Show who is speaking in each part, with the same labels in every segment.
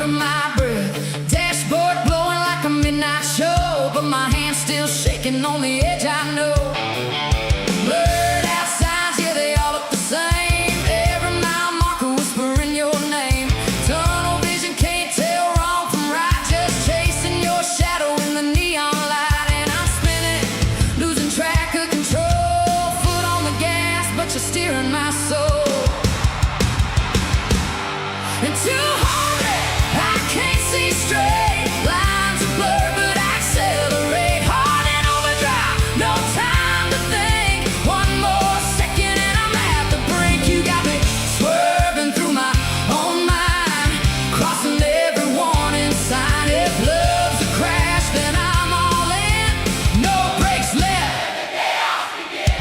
Speaker 1: of my breath. Dashboard blowing like a midnight show, but my hand's still shaking on the edge, I know. Blurred out signs, yeah, they all look the same. Every mile marker whispering your name. Tunnel vision, can't tell wrong from right. Just chasing your shadow in the neon light. And I'm spinning, losing track of control. Foot on the gas, but you're steering my soul. And 200, I can't see straight. Lines are blurred, but I accelerate. Hard in overdrive, no time to think. One more second and I'm at the brink. You got me swerving through my own mind, crossing every warning sign. If love's a crash, then I'm all in. No brakes left. Let the chaos begin.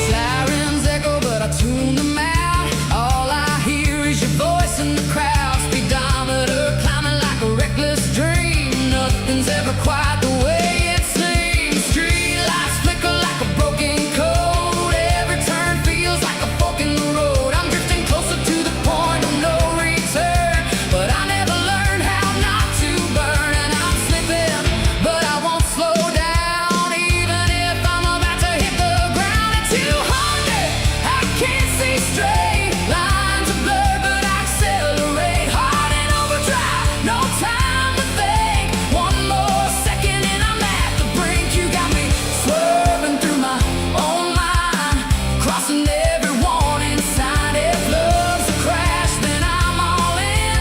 Speaker 1: Sirens echo, but I tune them out. All I hear is your voice in the crowd. Speedometer climbing like a reckless dream. Nothing's ever quite the way it seems. Street lights flicker like a broken code. Every turn feels like a fork in the road. I'm drifting closer to the point of no return, but I never learned how not to burn. And I'm slipping, but I won't slow down, even if I'm about to hit the ground. At 200, I can't see straight. Lines are blurred, but I accelerate. Hard in overdrive, no time to think. One more second and I'm at the brink. You got me swerving through my own mind, crossing every warning sign. If love's a crash, then I'm all in.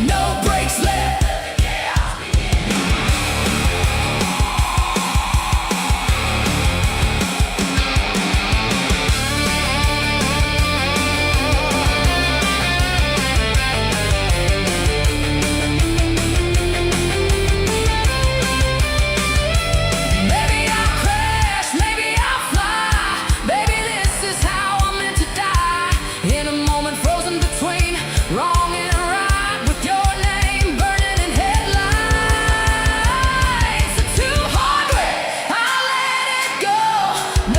Speaker 1: No brakes left. Let the chaos begin. Maybe I'll crash, maybe I'll fly. Baby, this is how I'm meant to die. In a moment frozen between wrong and right, with your name burning in headlights. At 200, I let it go.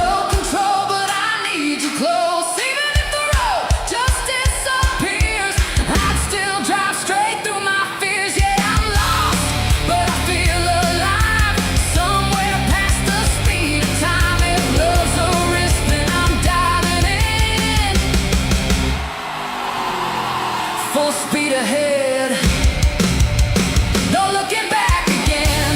Speaker 1: No control, but I need you close. Even if the road just disappears, I'd still drive straight through my fears. Yeah, I'm lost, but I feel alive. Somewhere past the speed of time. If love's a risk, then I'm diving in. Full speed ahead, no looking back again.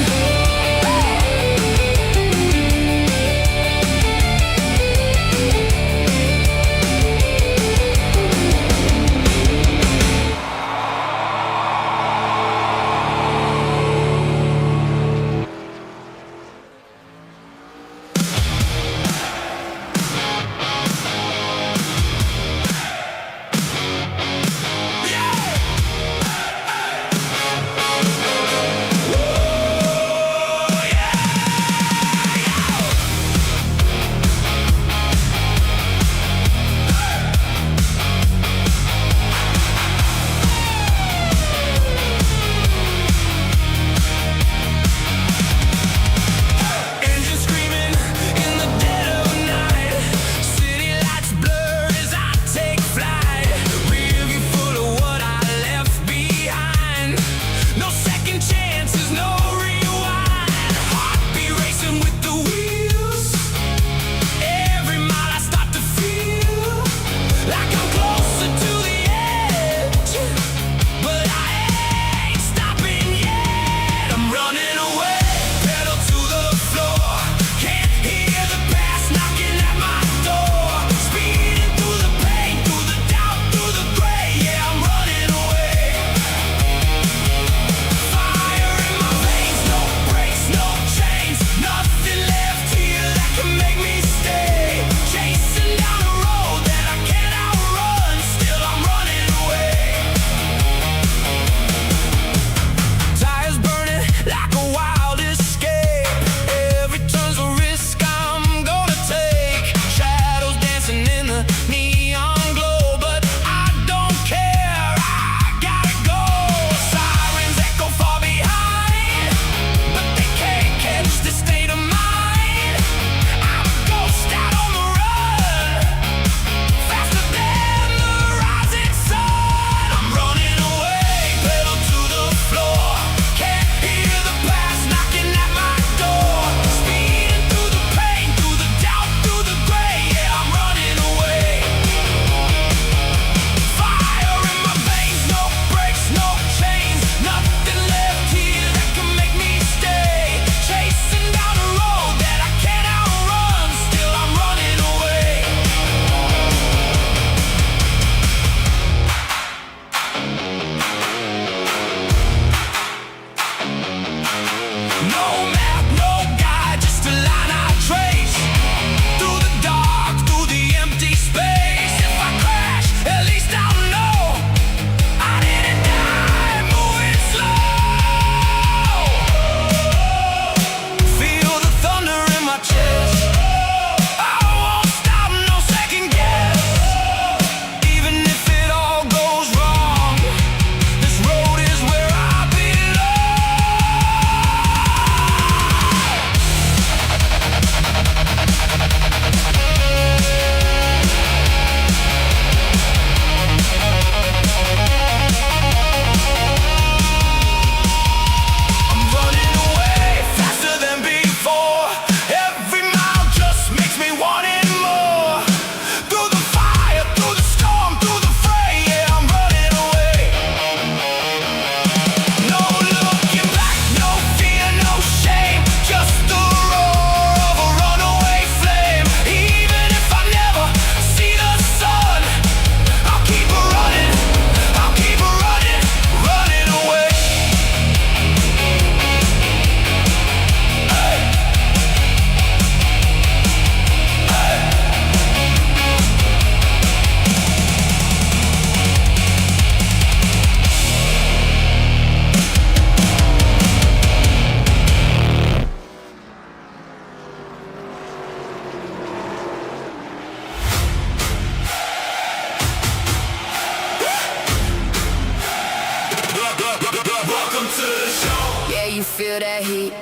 Speaker 1: feel that heat.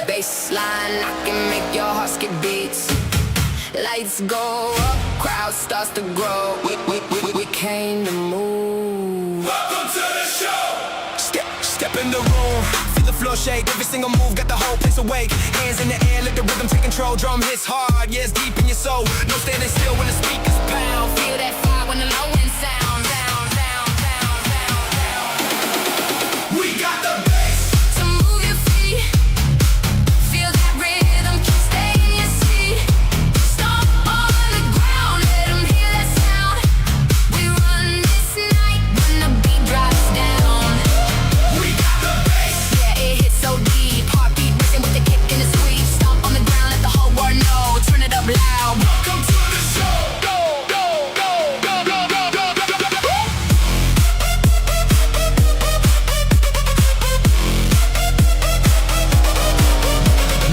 Speaker 1: Baseline, I can make your heart skip beats. Lights go up, crowd starts to grow. We came to move.
Speaker 2: Welcome to the show. Step in the room, feel the floor shake. Every single move got the whole place awake. Hands in the air, let the rhythm take control. Drum hits hard, yeah, it's deep in your soul. No standing still when the speakers pound.
Speaker 1: Feel that fire when the low end sound. Down, down, down, down, down.
Speaker 2: We got the bass.
Speaker 1: So move your feet. Feel that rhythm, can't stay in your seat. Stomp on the ground, let 'em hear that sound. We run this night when the beat drops down.
Speaker 2: We got the bass.
Speaker 1: Yeah, it hits so deep. Heartbeat racing with the kick and the sweep. Stomp on the ground, let the whole world know. Turn it up loud.
Speaker 2: Welcome to the show. Go, go, go, go, go, go, go, go, go, go.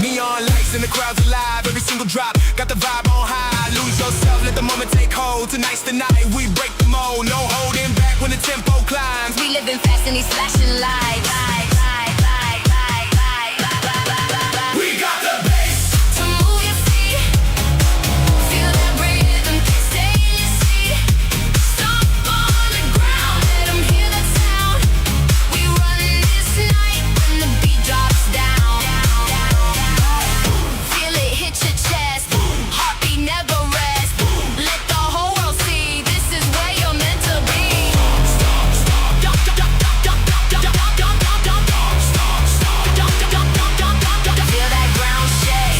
Speaker 2: Neon lights and the crowd's alive. Every single drop got the vibe on high. Lose yourself, let the moment take hold. Tonight's the night we break the mold. No holding back when the tempo climbs.
Speaker 1: We living fast in these flashing lights.
Speaker 2: We got the bass.
Speaker 1: So move your feet. Feel that rhythm, can't stay in your seat. Stomp on the ground, let 'em hear that sound. We run this night when the beat drops down. Feel it hit your chest. Heartbeat never rest. Let the whole world see this is where you're meant to be. Feel that ground shake.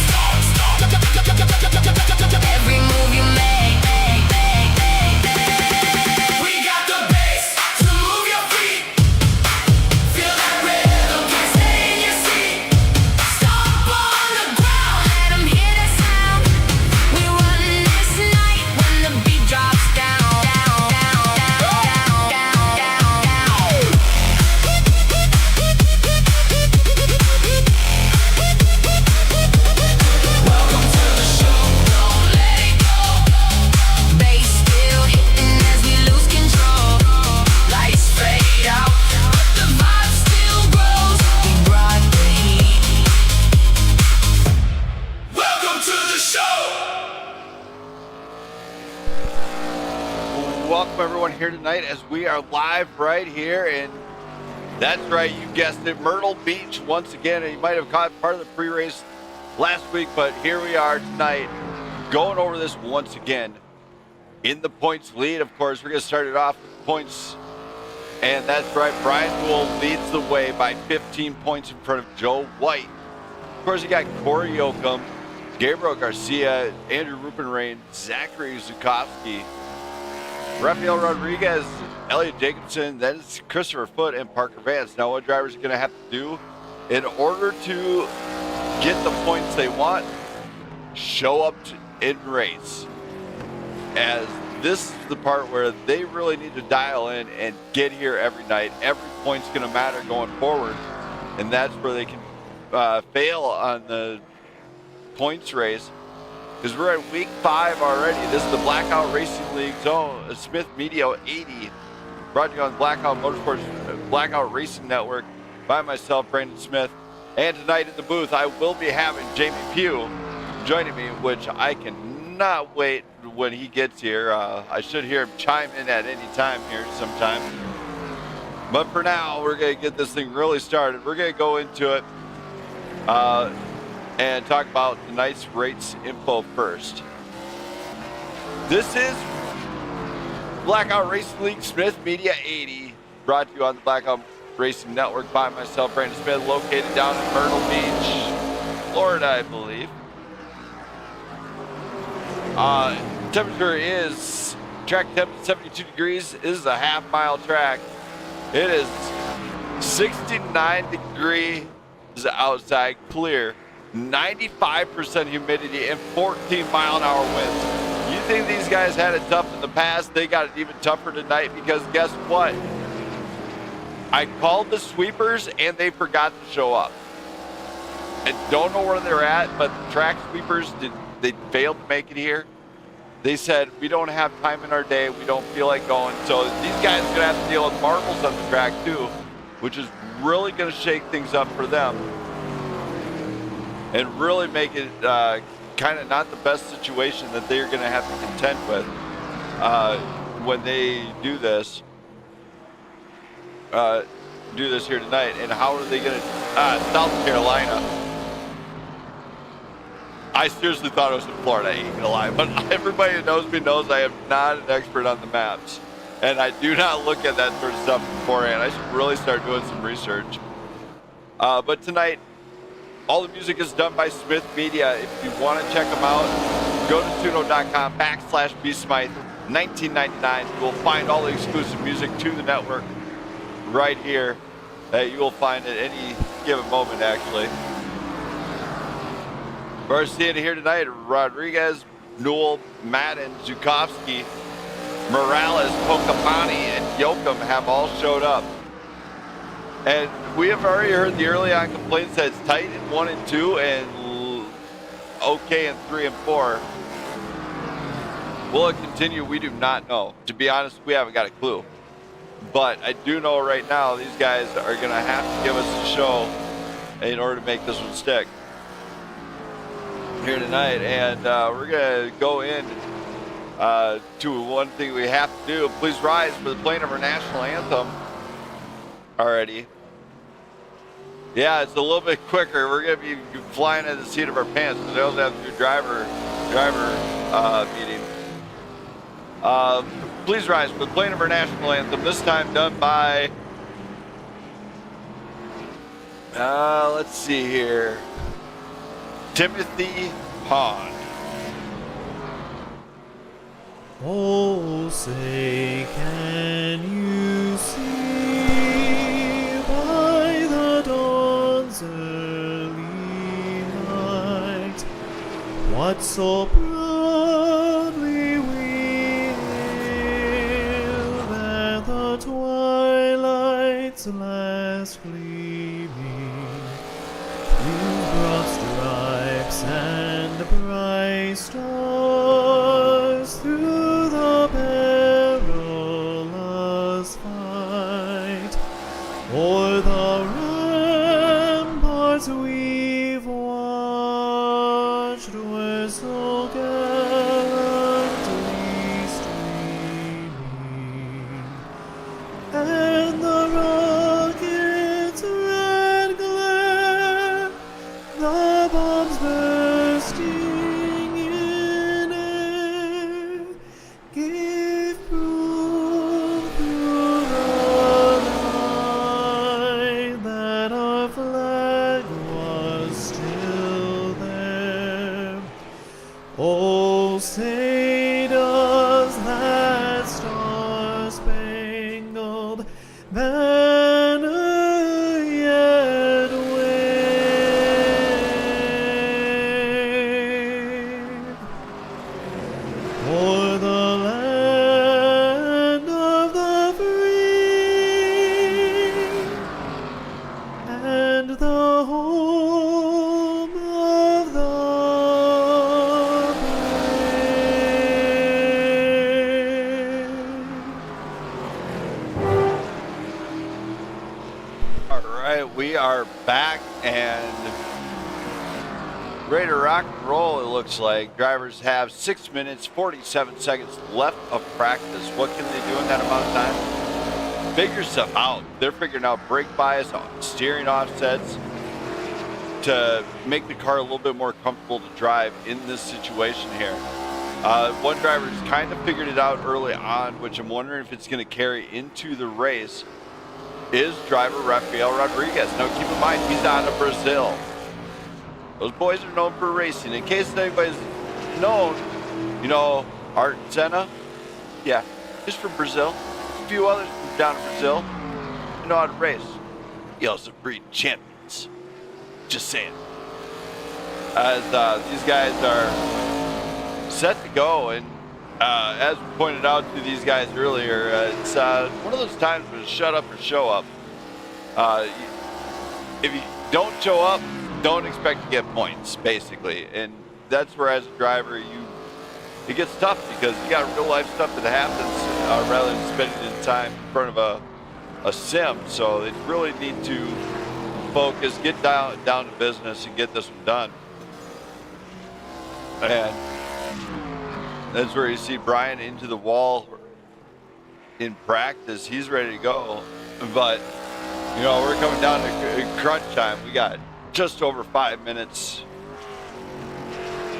Speaker 1: Every move you make.
Speaker 2: We got the bass. So move your feet. Feel that rhythm, can't stay in your seat.
Speaker 1: Stomp on the ground, let 'em hear that sound. We run this night when the beat drops down.
Speaker 2: Welcome to the show. Don't let it go.
Speaker 1: Bass still hitting as we lose control. Lights fade out, but the vibe still grows. We brought the heat.
Speaker 2: Welcome to the show.
Speaker 3: Welcome everyone here tonight as we are live right here, and that's right, you guessed it, Myrtle Beach once again. And you might have caught part of the pre-race last week, but here we are tonight going over this once again in the points lead. Of course, we're going to start it off with points, and that's right, Brian Wool leads the way by 15 points in front of Joe White. Of course, you got Corey Yoakum, Gabriel Garcia, Andrew Rupenrain, Zachary Zukowski, Rafael Rodriguez, Elliot Jacobson, then it's Christopher Foote and Parker Vance. Now, what drivers are going to have to do in order to get the points they want? Show up in race. As this is the part where they really need to dial in and get here every night. Every point's going to matter going forward, and that's where they can fail on the points race. Because we're at week 5 already. This is the Blackout Racing League Zone, Smith Media 80, brought to you on Blackout Motorsports, Blackout Racing Network by myself, Brandon Smith. And tonight in the booth, I will be having Jamie Pugh joining me, which I cannot wait when he gets here. I should hear him chime in at any time here sometime. But for now, we're going to get this thing really started. We're going to go into it and talk about tonight's race info first. This is Blackout Racing League Smith Media 80, brought to you on the Blackout Racing Network by myself, Brandon Smith, located down in Myrtle Beach, Florida, I believe. Temperature is track temperature 72 degrees. This is a half-mile track. It is 69 degrees outside, clear, 95% humidity, and 14-mile-an-hour winds. You think these guys had it tough in the past? They got it even tougher tonight, because guess what? I called the sweepers and they forgot to show up. I don't know where they're at, but the track sweepers, they failed to make it here. They said, we don't have time in our day, we don't feel like going. So these guys are gonna have to deal with marbles on the track too. which is really going to shake things up for them and really make it kind of not the best situation that they're going to have to contend with when they do this here tonight. And how are they going to South Carolina? I seriously thought it was in Florida, I ain't gonna lie, but everybody who knows me knows I am not an expert on the maps. And I do not look at that sort of stuff beforehand. I should really start doing some research. But tonight, all the music is done by Smith Media. If you want to check them out, go to suno.com/bsmythe 1999. You will find all the exclusive music to the network right here that you will find at any given moment, actually. We're seeing it here tonight. Rodriguez, Newell, Madden, Zukowski, Morales, Pocamani, and Yoakum have all showed up. And we have already heard the early on complaints that it's tight in 1 and 2 and okay in 3 and 4. Will it continue? We do not know. To be honest, we haven't got a clue. But I do know right now these guys are going to have to give us a show in order to make this one stick here tonight. And we're going to go in to one thing we have to do. Please rise for the playing of our national anthem already. Yeah, it's a little bit quicker. We're going to be flying at the seat of our pants because they also have to do driver meeting. Please rise for the playing of our national anthem, this time done by, let's see here, Timothy Pond.
Speaker 4: Oh, say, can you see by the dawn's early light what so proudly we hailed at the twilight's last gleaming, through broad stripes and bright stars, through the perilous fight, o'er the ramparts we've watched, were so gallantly streaming, and the rocket's red glare, the bombs bursting in air, gave proof through the night that our flag was still there. Oh, say does that star-spangled banner yet wave o'er the land of the free and the home of the brave.
Speaker 3: All right, we are back and ready to rock and roll, it looks like. Drivers have 6 minutes, 47 seconds left of practice. What can they do in that amount of time? Figure stuff out. They're figuring out brake bias, steering offsets to make the car a little bit more comfortable to drive in this situation here. One driver's kind of figured it out early on, which I'm wondering if it's going to carry into the race, is driver Rafael Rodriguez. Now keep in mind, he's out of Brazil. Those boys are known for racing. In case anybody's known, you know, Art Senna, yeah, he's from Brazil. A few others from down in Brazil, you know how to race. You also breed champions. Just saying. As these guys are set to go, and as we pointed out to these guys earlier, it's one of those times when it's shut up or show up. If you don't show up, don't expect to get points, basically. And that's where, as a driver, it gets tough because you got real life stuff that happens rather than spending in time in front of a sim, so they really need to focus, get down to business, and get this one done. And that's where you see Brian into the wall in practice. He's ready to go, but you know, we're coming down to crunch time. We got just over 5 minutes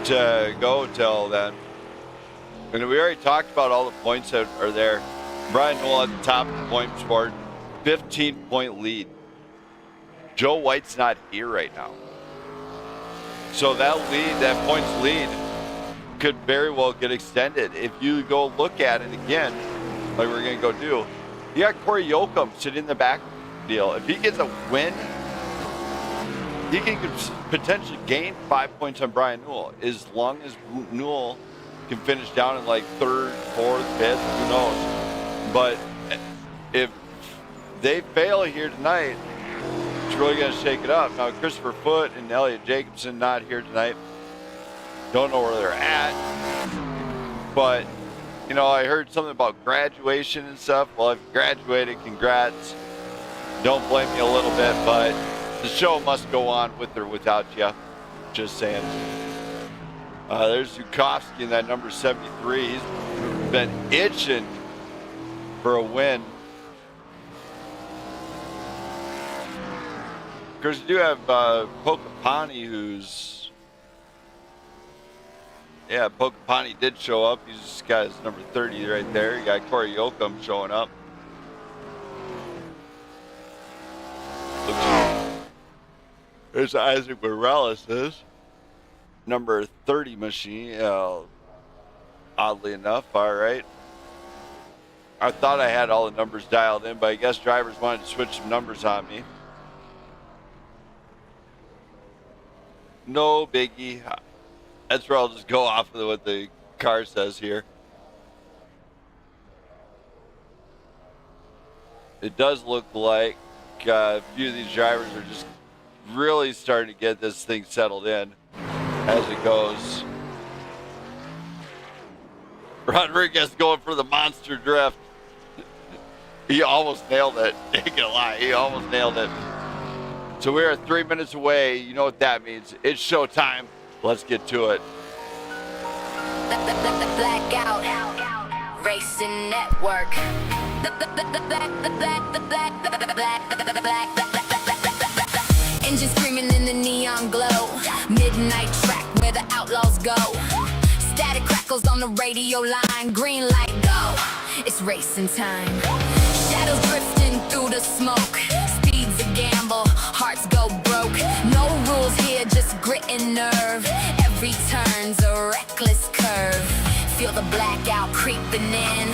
Speaker 3: to go till then. And we already talked about all the points that are there. Brian Newell at the top of the point board, 15-point lead. Joe White's not here right now. So that lead, that points lead, could very well get extended. If you go look at it again, like we're going to go do, you got Corey Yoakum sitting in the back deal. If he gets a win, he can potentially gain 5 points on Brian Newell, as long as Newell can finish down in like third, fourth, fifth, who knows. But if they fail here tonight, it's really going to shake it up. Now, Christopher Foote and Elliot Jacobson not here tonight. Don't know where they're at. But, you know, I heard something about graduation and stuff. Well, if you graduated, congrats. Don't blame me a little bit, but the show must go on with or without you. Just saying. There's Zukowski in that number 73. He's been itching for a win. Of course, you do have Pocahontas, who's... Yeah, Pocahontas did show up. He's got his number 30 right there. You got Corey Yoakum showing up. There's Isaac Morales, number 30 machine. Oddly enough, all right. I thought I had all the numbers dialed in, but I guess drivers wanted to switch some numbers on me. No biggie. That's where I'll just go off of what the car says here. It does look like a few of these drivers are just really starting to get this thing settled in as it goes. Rodriguez going for the monster drift. He almost nailed it. Ain't gonna lie, he almost nailed it. So we are 3 minutes away. You know what that means. It's showtime. Let's get to it.
Speaker 1: Blackout, Racing Network. Engine screaming in the neon glow. Midnight track where the outlaws go. Static crackles on the radio line. Green light, go. It's racing time. Shadows drifting through the smoke. Speed's a gamble, hearts go broke. No rules here, just grit and nerve. Every turn's a reckless curve. Feel the blackout creeping in.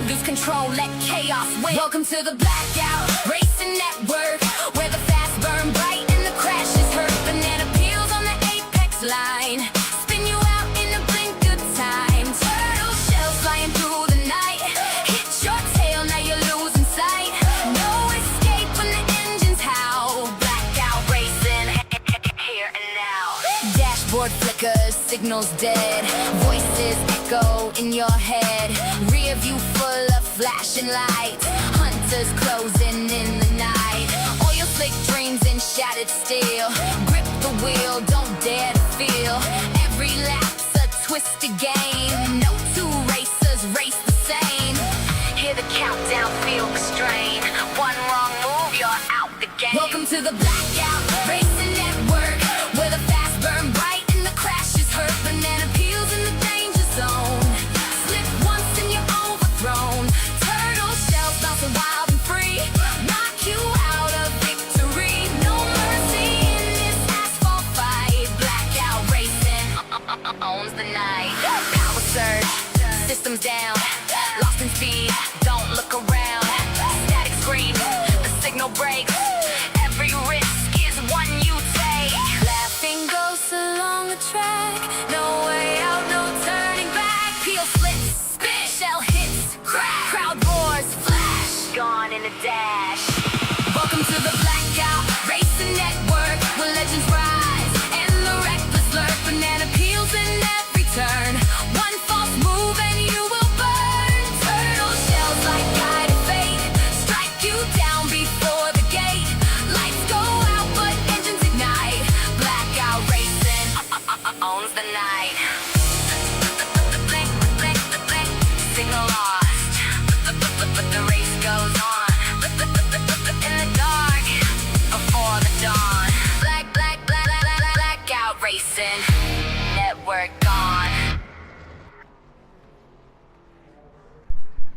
Speaker 1: Lose control, let chaos win. Welcome to the Blackout Racing Network, where the fast burn bright and the crash is hurt. Banana peels on the apex line. Spin you out in a blink of time. Turtle shells flying through the night. Hit your tail, now you're losing sight. No escape when the engines howl. Blackout racing, here and now. Dashboard flickers, signals dead. Voices echo in your head. Rear view full of flashing lights. Hunters closing in the night. Oil slick dreams and shattered steel. Grip the wheel, don't dare to feel. Every lap's a twisted game. No two racers race the same. Hear the countdown, feel the strain. One wrong move, you're out the game. Welcome to the Blackout Racing Network, where the fast burn bright and the crash is hurt. Banana peels in the danger zone. Slip once and you're overthrown. Turtle shells bouncing wild and free. Knock you out of victory. No mercy in this asphalt fight. Blackout racing owns the night. Power surge, systems down. Lost in speed, don't look around. Static screams, the signal breaks. Every risk is one you take. Laughing ghosts along the track. No way out, no turning back. Peel splits, spin, shell hits, crack. Crowd roars, flash, gone in a dash. Welcome to the Blackout Racing Network, where legends rise and the reckless lurk. Banana peels in every turn. One false move and you will burn. Turtle shells lost, but the race goes on. In the dark, before the dawn. Blackout racing, network gone.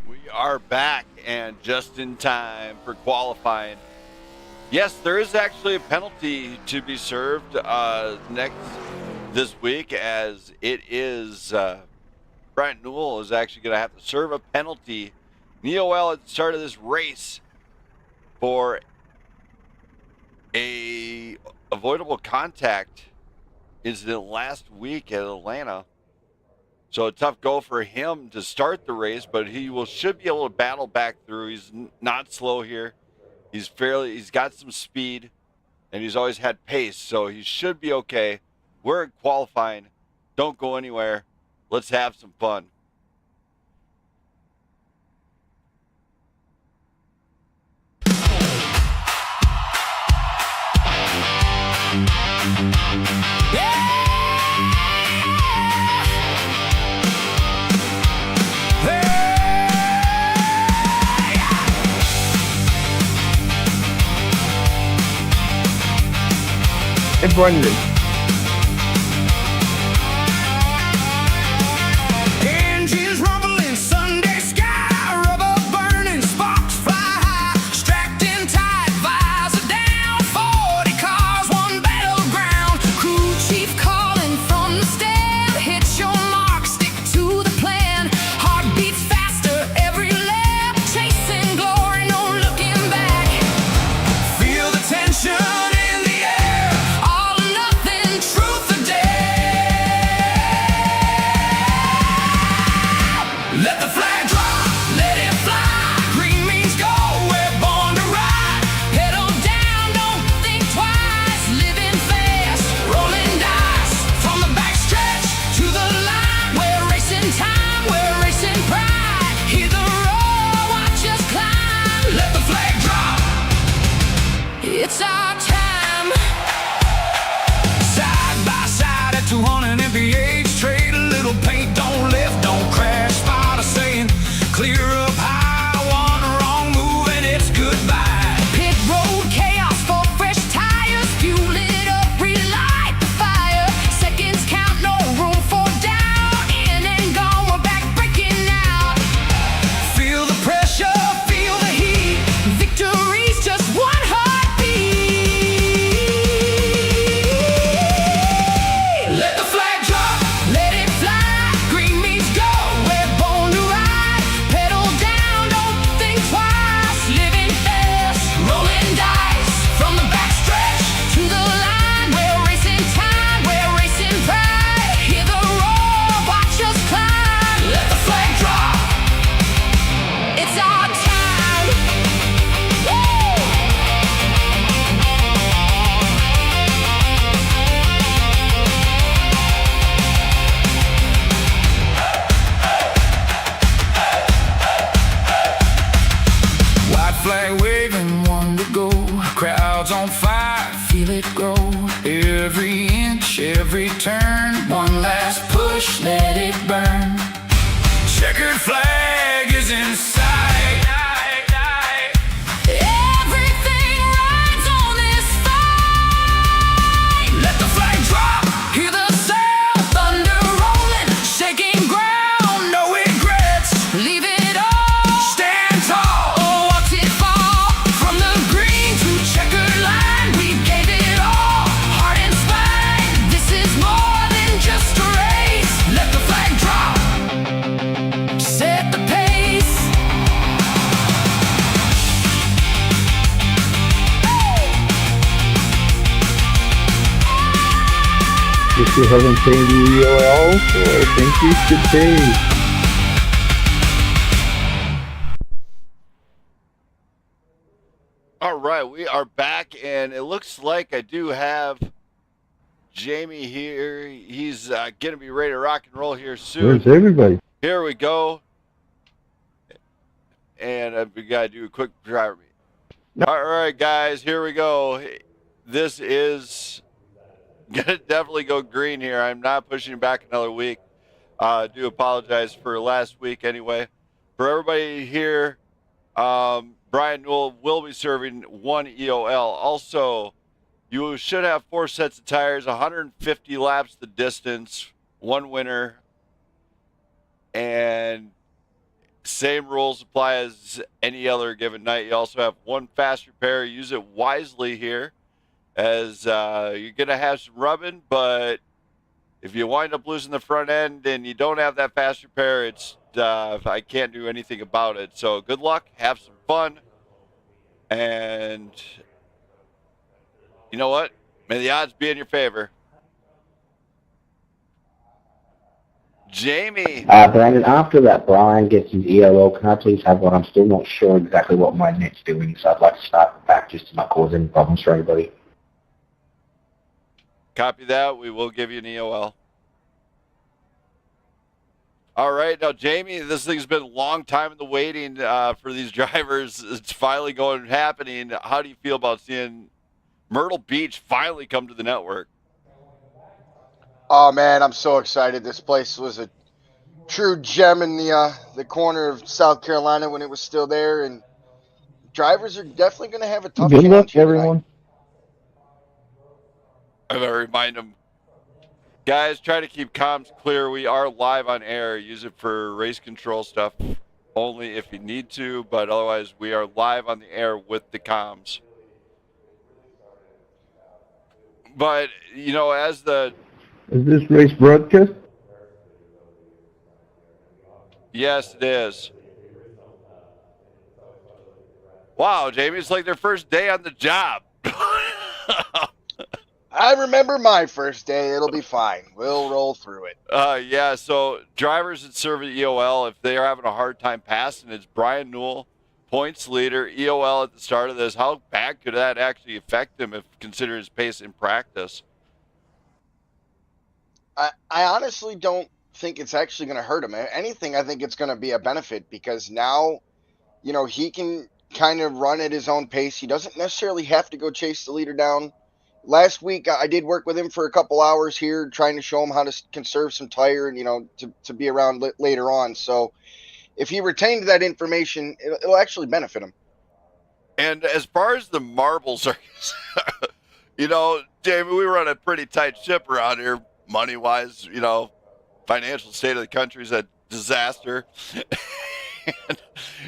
Speaker 3: We are back and just in time for qualifying. Yes, there is actually a penalty to be served this week, as it is Brian Newell is actually going to have to serve a penalty. NEOL at the start of this race for a avoidable contact incident last week at Atlanta. So a tough go for him to start the race, but he should be able to battle back through. He's not slow here. He's got some speed, and he's always had pace, so he should be okay. We're qualifying. Don't go anywhere. Let's have some fun.
Speaker 5: Hey, Brendan.
Speaker 1: Engines rumbling, Sunday sky, rubber burning, sparks fly high, strapped in tight, visor down, 40 cars, one battleground, crew chief calling from the stand, hit your mark, stick to the plan, heart beats faster every lap, chasing glory, no looking back, feel the tension in the air, all or nothing, truth or dare. Let the flag drop, let it fly. Green means go, we're born to ride. Pedal down, don't think twice. Living fast, rolling dice. From the backstretch to the line. We're racing time, we're racing pride. Hear the roar, watch us climb. Let the flag drop. It's our time. Side by side at 200 mph, trade a little paint, don't lift, don't crash. Spotter saying, clear up high, one wrong move and it's goodbye. Pit road chaos for fresh tires, fuel it up, relight the fire. Seconds count, no room for doubt. In and gone, we're back breaking out. Feel the pressure, feel the heat. Victory's just one heartbeat. Let the flag drop, let it fly. Green means go, we're born to ride. Pedal down, don't think twice. Living fast, rolling dice. From the backstretch to the line, we're racing time, we're racing pride. Hear the roar, watch us climb. Let the flag drop. It's our time. Woo! White flag waving, one to go. Crowds on fire, feel it grow. Every inch, every turn. One last push, let it burn. Checkered flag is in sight. Everything rides on this fight. Let the flag drop, hear the sound. Thunder rolling, shaking ground. No regrets, leave it all. Stand tall, or watch it fall. From the green to checkered line, we gave it all. Heart and spine, this is more than just a race. Let the flag drop, set the pace.
Speaker 5: If you haven't paid EOL, I think you should pay.
Speaker 3: All right, we are back, and it looks like I do have Jamie here. He's going to be ready to rock and roll here soon.
Speaker 5: Where's everybody?
Speaker 3: Here we go. And we got to do a quick driver meet. All right, guys, here we go. This is going to definitely go green here. I'm not pushing back another week. I do apologize for last week anyway. For everybody here, Brian Newell will be serving 1 EOL. Also, you should have 4 sets of tires, 150 laps the distance, 1 winner, and same rules apply as any other given night. You also have 1 fast repair. Use it wisely here, as you're going to have some rubbing, but if you wind up losing the front end and you don't have that fast repair, it's I can't do anything about it. So good luck, have some fun, and you know what? May the odds be in your favor. Jamie.
Speaker 5: Brandon, after that Brian gets his ELO, can I please have one? I'm still not sure exactly what my net's doing, so I'd like to start back just to not cause any problems for anybody.
Speaker 3: Copy that. We will give you an EOL. All right. Now, Jamie, this thing's been a long time in the waiting for these drivers. It's finally happening. How do you feel about seeing Myrtle Beach finally come to the network?
Speaker 6: Oh man, I'm so excited. This place was a true gem in the corner of South Carolina when it was still there, and drivers are definitely going to have a tough
Speaker 5: Good
Speaker 6: challenge
Speaker 5: luck,
Speaker 6: here
Speaker 5: everyone.
Speaker 3: I'm going to remind them, guys, try to keep comms clear. We are live on air. Use it for race control stuff only if you need to, but otherwise we are live on the air with the comms. But, you know, as the...
Speaker 5: Is this race broadcast?
Speaker 3: Yes, it is. Wow, Jamie, it's like their first day on the job.
Speaker 6: I remember my first day. It'll be fine. We'll roll through it.
Speaker 3: Yeah, so drivers that serve at EOL, if they are having a hard time passing, it's Brian Newell, points leader, EOL at the start of this. How bad could that actually affect him if considering his pace in practice?
Speaker 6: I honestly don't think it's actually going to hurt him. If anything, I think it's going to be a benefit because now, you know, he can kind of run at his own pace. He doesn't necessarily have to go chase the leader down. Last week, I did work with him for a couple hours here, trying to show him how to conserve some tire and, you know, to be around later on. So if he retained that information, it'll actually benefit him.
Speaker 3: And as far as the marbles are, you know, Jamie, we run a pretty tight ship around here, money-wise. You know, financial state of the country is a disaster. And,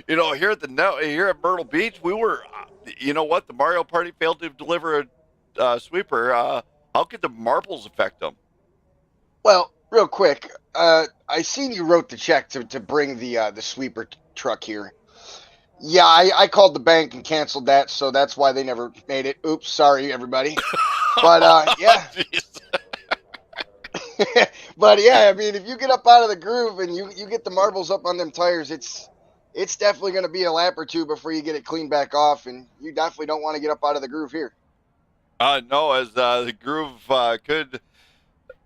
Speaker 3: you know, here at Myrtle Beach, we were, you know what, the Mario Party failed to deliver a sweeper. How could the marbles affect them?
Speaker 6: Well, real quick, I seen you wrote the check to bring the sweeper truck here. Yeah, I called the bank and canceled that, so that's why they never made it. Oops, sorry, everybody. But, yeah. But, yeah, I mean, if you get up out of the groove and you get the marbles up on them tires, it's definitely going to be a lap or two before you get it cleaned back off, and you definitely don't want to get up out of the groove here.
Speaker 3: No, as the groove could...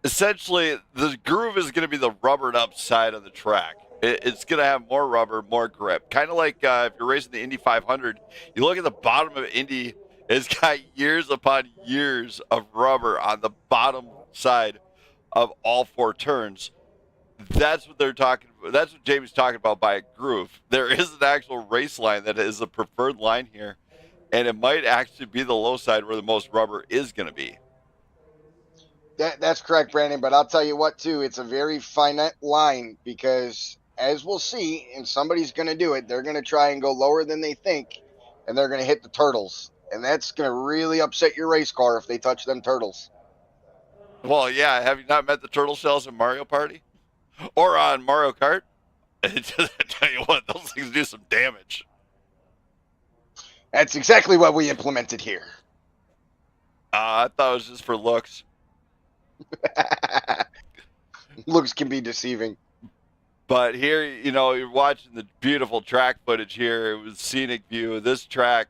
Speaker 3: Essentially, the groove is going to be the rubbered up side of the track. It's going to have more rubber, more grip. Kind of like if you're racing the Indy 500, you look at the bottom of Indy, it's got years upon years of rubber on the bottom side of all 4 turns. That's what they're talking about. That's what Jamie's talking about by a groove. There is an actual race line that is a preferred line here, and it might actually be the low side where the most rubber is going to be.
Speaker 6: That's correct, Brandon, but I'll tell you what, too, it's a very finite line because, as we'll see, and somebody's going to do it, they're going to try and go lower than they think, and they're going to hit the turtles, and that's going to really upset your race car if they touch them turtles.
Speaker 3: Well, yeah, have you not met the turtle shells in Mario Party? Or on Mario Kart? I tell you what, those things do some damage.
Speaker 6: That's exactly what we implemented here.
Speaker 3: I thought it was just for looks.
Speaker 6: Looks can be deceiving.
Speaker 3: But here, you know, you're watching the beautiful track footage here. It was scenic view. This track,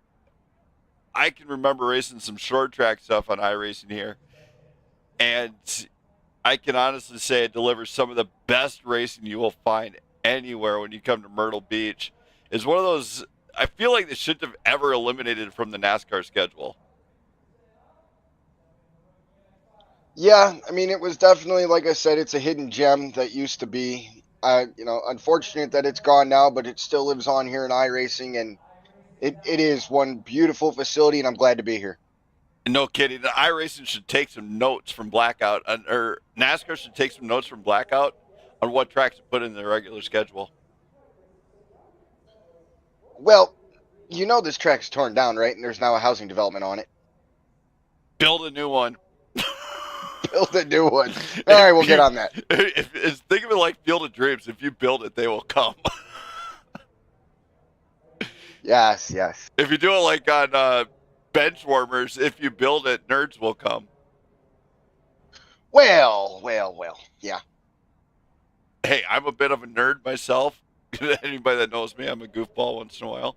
Speaker 3: I can remember racing some short track stuff on iRacing here. And I can honestly say it delivers some of the best racing you will find anywhere when you come to Myrtle Beach. It's one of those, I feel like they shouldn't have ever eliminated it from the NASCAR schedule.
Speaker 6: Yeah, I mean, it was definitely, like I said, it's a hidden gem that used to be. Unfortunate that it's gone now, but it still lives on here in iRacing, and it is one beautiful facility, and I'm glad to be here.
Speaker 3: No kidding. The iRacing should take some notes from Blackout, or NASCAR should take some notes from Blackout on what tracks to put in their regular schedule.
Speaker 6: Well, this track's torn down, right? And there's now a housing development on it.
Speaker 3: Build a new one.
Speaker 6: Build a new one. All right, we'll get on that.
Speaker 3: Think of it like Field of Dreams. If you build it, they will come.
Speaker 6: Yes.
Speaker 3: If you do it like on bench warmers, if you build it, nerds will come.
Speaker 6: Well. Yeah.
Speaker 3: Hey, I'm a bit of a nerd myself. Anybody that knows me, I'm a goofball once in a while.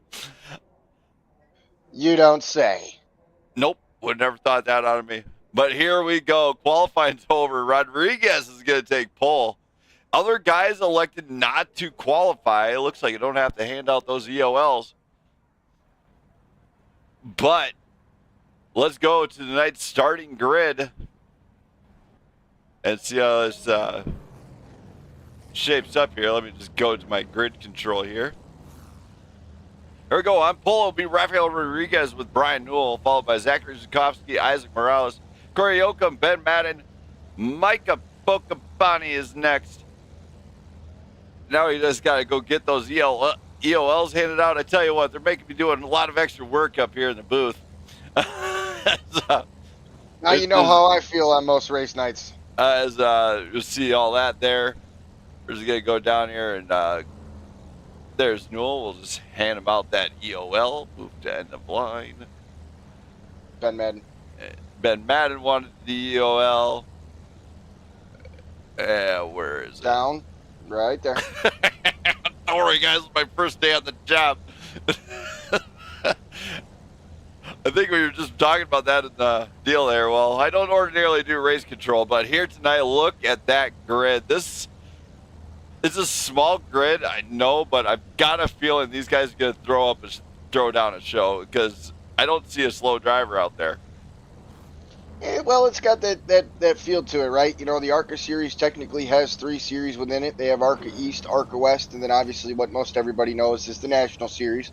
Speaker 6: You don't say.
Speaker 3: Nope, would never thought that out of me. But here we go. Qualifying's over. Rodriguez is going to take pole. Other guys elected not to qualify. It looks like you don't have to hand out those EOLs. But let's go to tonight's starting grid and see how this shapes up here. Let me just go to my grid control here. Here we go. On pole will be Rafael Rodriguez with Brian Newell, followed by Zachary Zukovsky, Isaac Morales, Corey Yoakum, Ben Madden, Micah Pocapani is next. Now you just got to go get those EOLs handed out. I tell you what, they're making me doing a lot of extra work up here in the booth.
Speaker 6: Now you know how I feel on most race nights.
Speaker 3: As you'll see all that there. We're just going to go down here and there's Newell. We'll just hand him out that EOL. Move to end of line.
Speaker 6: Ben Madden.
Speaker 3: Ben Madden wanted the EOL. Where is it?
Speaker 6: Down. Right there.
Speaker 3: Don't worry, guys. It's my first day on the job. I think we were just talking about that in the deal there. Well, I don't ordinarily do race control, but here tonight, look at that grid. This is a small grid, I know, but I've got a feeling these guys are going to throw down a show because I don't see a slow driver out there.
Speaker 6: Yeah, well, it's got that feel to it, right? The ARCA series technically has 3 series within it. They have ARCA East, ARCA West, and then obviously what most everybody knows is the National Series.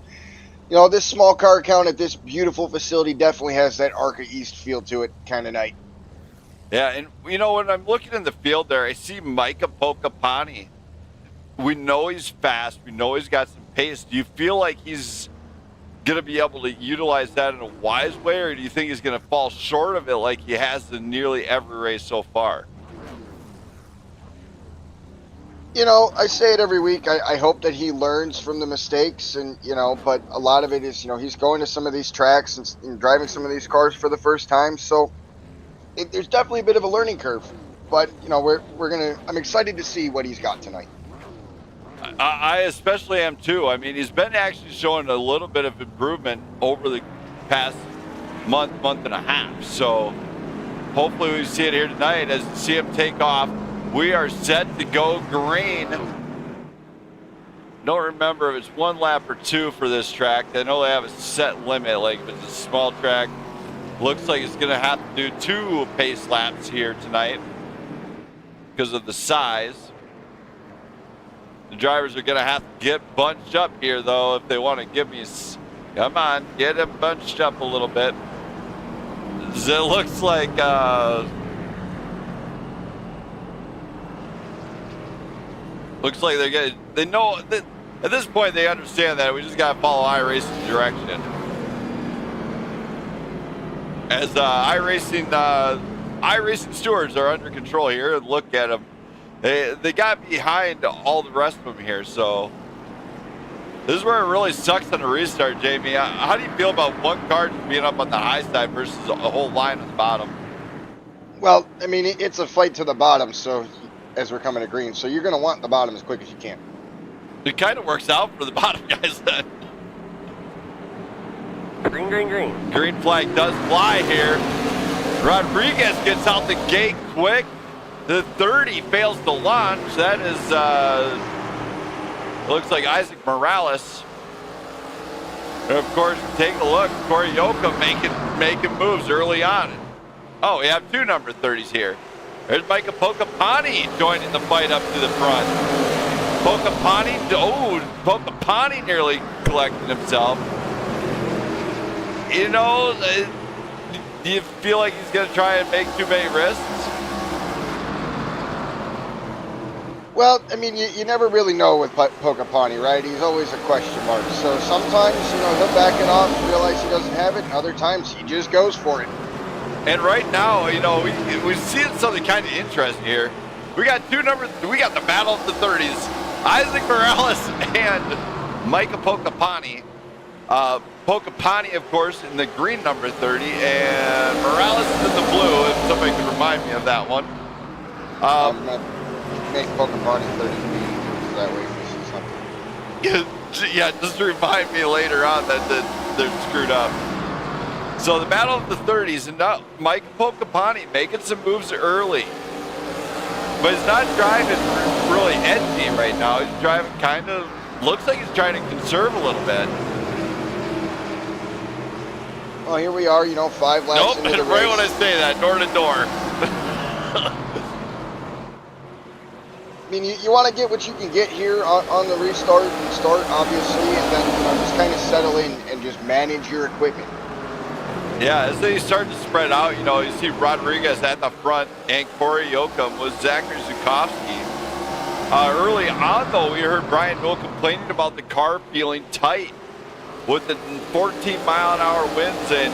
Speaker 6: This small car count at this beautiful facility definitely has that ARCA East feel to it kind of night.
Speaker 3: Yeah, and when I'm looking in the field there, I see Micah Pocapani. We know he's fast. We know he's got some pace. Do you feel like he's going to be able to utilize that in a wise way, or do you think he's going to fall short of it like he has in nearly every race so far?
Speaker 6: I say it every week. I hope that he learns from the mistakes, and but a lot of it is he's going to some of these tracks and driving some of these cars for the first time, so there's definitely a bit of a learning curve. But I'm excited to see what he's got tonight.
Speaker 3: I especially am too. I mean, he's been actually showing a little bit of improvement over the past month and a half. So hopefully we see it here tonight as you see him take off. We are set to go green. Don't remember if it's 1 lap or 2 for this track. I know they have a set limit, like if it's a small track. Looks like it's gonna have to do 2 pace laps here tonight because of the size. The drivers are going to have to get bunched up here, though, if they want to give me... Come on, get them bunched up a little bit. It looks like... looks like they know... At this point, they understand that. We just got to follow iRacing's direction. As iRacing stewards are under control here, and look at them. They got behind all the rest of them here, so this is where it really sucks on the restart, Jamie. How do you feel about one car being up on the high side versus a whole line on the bottom?
Speaker 6: Well, I mean, it's a fight to the bottom, so as we're coming to green, so you're going to want the bottom as quick as you can.
Speaker 3: It kind of works out for the bottom guys then.
Speaker 7: Green.
Speaker 3: Green flag does fly here. Rodriguez gets out the gate quick. The 30 fails to launch. That is, looks like Isaac Morales. And of course, take a look. Corey Yoakum making moves early on. Oh, we have 2 number 30s here. There's Micah Pocapani joining the fight up to the front. Pokapani nearly collected himself. You know, do you feel like he's going to try and make too many risks?
Speaker 6: Well, I mean, you never really know with Pokapani, right? He's always a question mark. So sometimes, he'll back it off and realize he doesn't have it. And other times, he just goes for it.
Speaker 3: And right now, we're seeing something kind of interesting here. We got the battle of the 30s. Isaac Morales and Micah Pokapani. Pokapani, of course, in the green number 30, and Morales is in the blue, if somebody could remind me of that one.
Speaker 6: Make Pokapani 30 so that way we see something.
Speaker 3: Yeah, just remind me later on that they're screwed up. So the battle of the 30s, and now Micah Pokapani making some moves early. But he's not driving really edgy right now. He's driving looks like he's trying to conserve a little bit.
Speaker 6: Well, here we are, 5 laps into the race.
Speaker 3: Right when I say that, door to door.
Speaker 6: I mean, you want to get what you can get here on the restart and start, obviously, and then just kind of settle in and just manage your equipment.
Speaker 3: Yeah, as they start to spread out, you see Rodriguez at the front and Corey Yoakum with Zachary Zukowski. Early on, though, we heard Brian Mill complaining about the car feeling tight with the 14-mile-an-hour winds and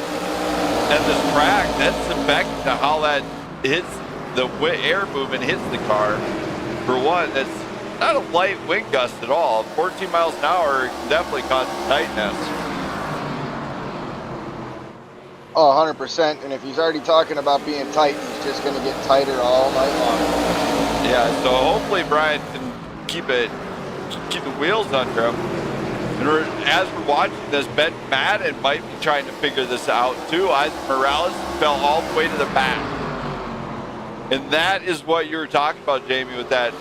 Speaker 3: this track. That's affecting how that hits the air movement hits the car. For one, it's not a light wind gust at all. 14 miles an hour can definitely cause tightness.
Speaker 6: Oh, 100%. And if he's already talking about being tight, he's just going to get tighter all night long.
Speaker 3: Yeah, so hopefully Brian can keep the wheels under him. And as we're watching this, Ben Madden might be trying to figure this out too. Isaac Morales fell all the way to the back. And that is what you were talking about, Jamie, with that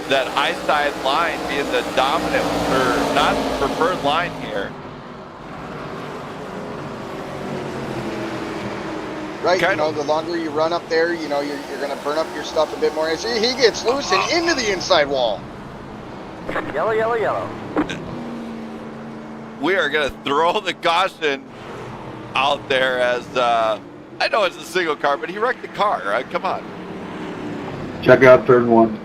Speaker 3: high side line being the dominant or not the preferred line here.
Speaker 6: Right, the longer you run up there, you're going to burn up your stuff a bit more. See, he gets loose and into the inside wall.
Speaker 7: Yellow, yellow, yellow.
Speaker 3: We are going to throw the caution out there as, I know it's a single car, but he wrecked the car. Come on.
Speaker 5: Check out third one.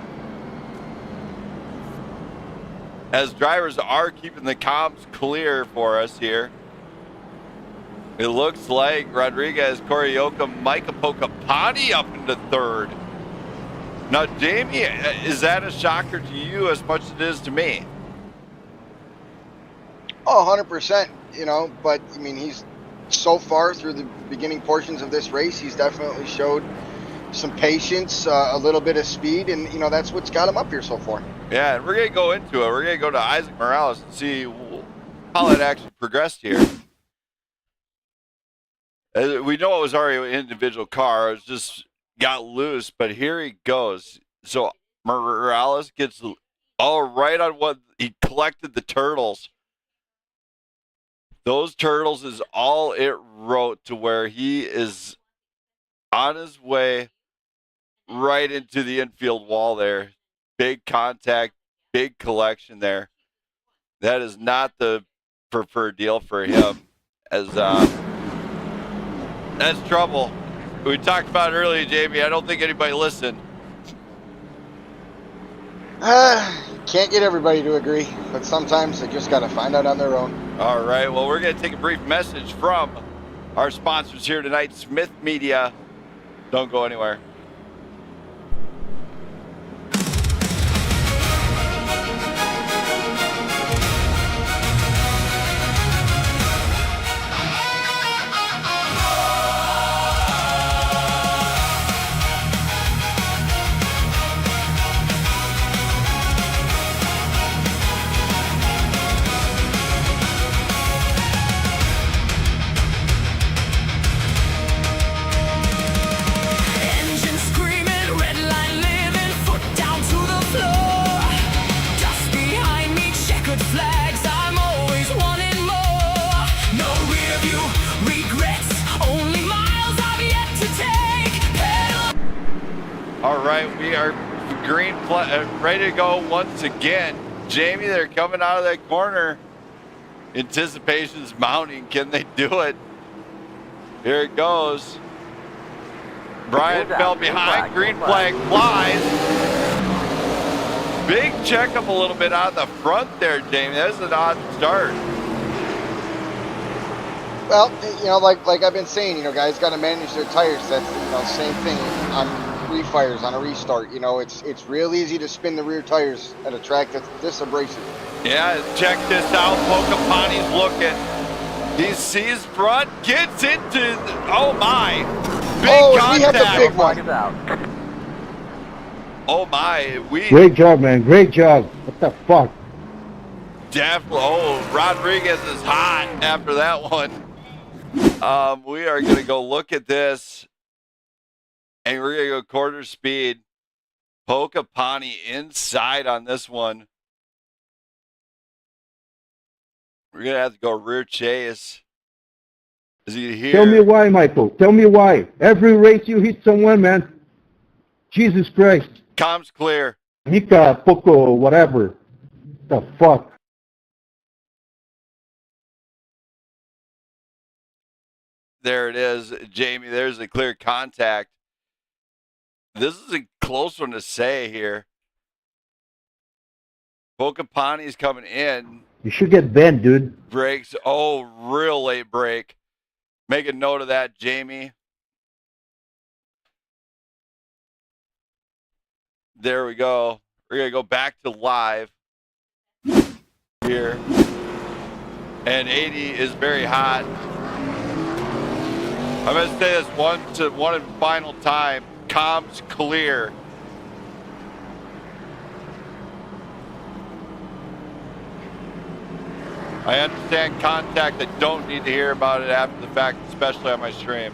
Speaker 3: As drivers are keeping the comms clear for us here. It looks like Rodriguez, Corey Yoakum, Micah Pokapani up into third. Now, Jamie, is that a shocker to you as much as it is to me?
Speaker 6: Oh, 100%, but, I mean, he's so far through the beginning portions of this race, he's definitely showed some patience, a little bit of speed, and, that's what's got him up here so far.
Speaker 3: Yeah, and we're going to go into it. We're going to go to Isaac Morales and see how it actually progressed here. We know it was already an individual car. It just got loose, but here he goes. So Morales gets all right on what he collected the turtles. Those turtles is all it wrote to where he is on his way right into the infield wall there. Big contact, big collection there. That is not the preferred deal for him, as that's trouble. We talked about it earlier, Jamie. I don't think anybody listened.
Speaker 6: Can't get everybody to agree, but sometimes they just got to find out on their own.
Speaker 3: All right, well, we're going to take a brief message from our sponsors here tonight, Smith Media. Don't go anywhere.
Speaker 1: Engine screaming, red line living, foot down to the floor. Dust behind me, checkered flags, I'm always wanting more. No rear view, regrets, only miles I've yet to take. Pedal.
Speaker 3: All right, we are green flag, ready to go once again. Jamie, they're coming out of that corner. Anticipation's mounting. Can they do it? Here it goes. Brian fell behind. Green flag flies. Big checkup a little bit out of the front there, Jamie. That's an odd start.
Speaker 6: Well, you know, like I've been saying, you know, guys got to manage their tires. That's, you know, same thing on refires, on a restart. You know, it's real easy to spin the rear tires at a track that's this abrasive.
Speaker 3: Yeah, check this out. Pocahontas looking. He sees front, gets into, oh my. Big contact.
Speaker 6: We have the big
Speaker 7: Flag
Speaker 6: one.
Speaker 7: is out.
Speaker 3: Oh my,
Speaker 5: Great job, man. Great job. What the fuck?
Speaker 3: Definitely. Oh, Rodriguez is hot after that one. We are going to go look at this, and we're going to go quarter speed. Pocahontas inside on this one. We're going to have to go rear chase. Is he here?
Speaker 5: Tell me why, Michael. Tell me why. Every race you hit someone, man. Jesus Christ.
Speaker 3: Comms clear.
Speaker 5: Nika, Poco, whatever. The fuck?
Speaker 3: There it is, Jamie. There's a clear contact. This is a close one to say here. Pocahontas coming in.
Speaker 5: You should get banned, dude.
Speaker 3: Brakes. Oh, real late break. Make a note of that, Jamie. There we go. We're going to go back to live here. And 80 is very hot. I'm going to say this one and final time. Comms clear. I understand contact. I don't need to hear about it after the fact, especially on my stream.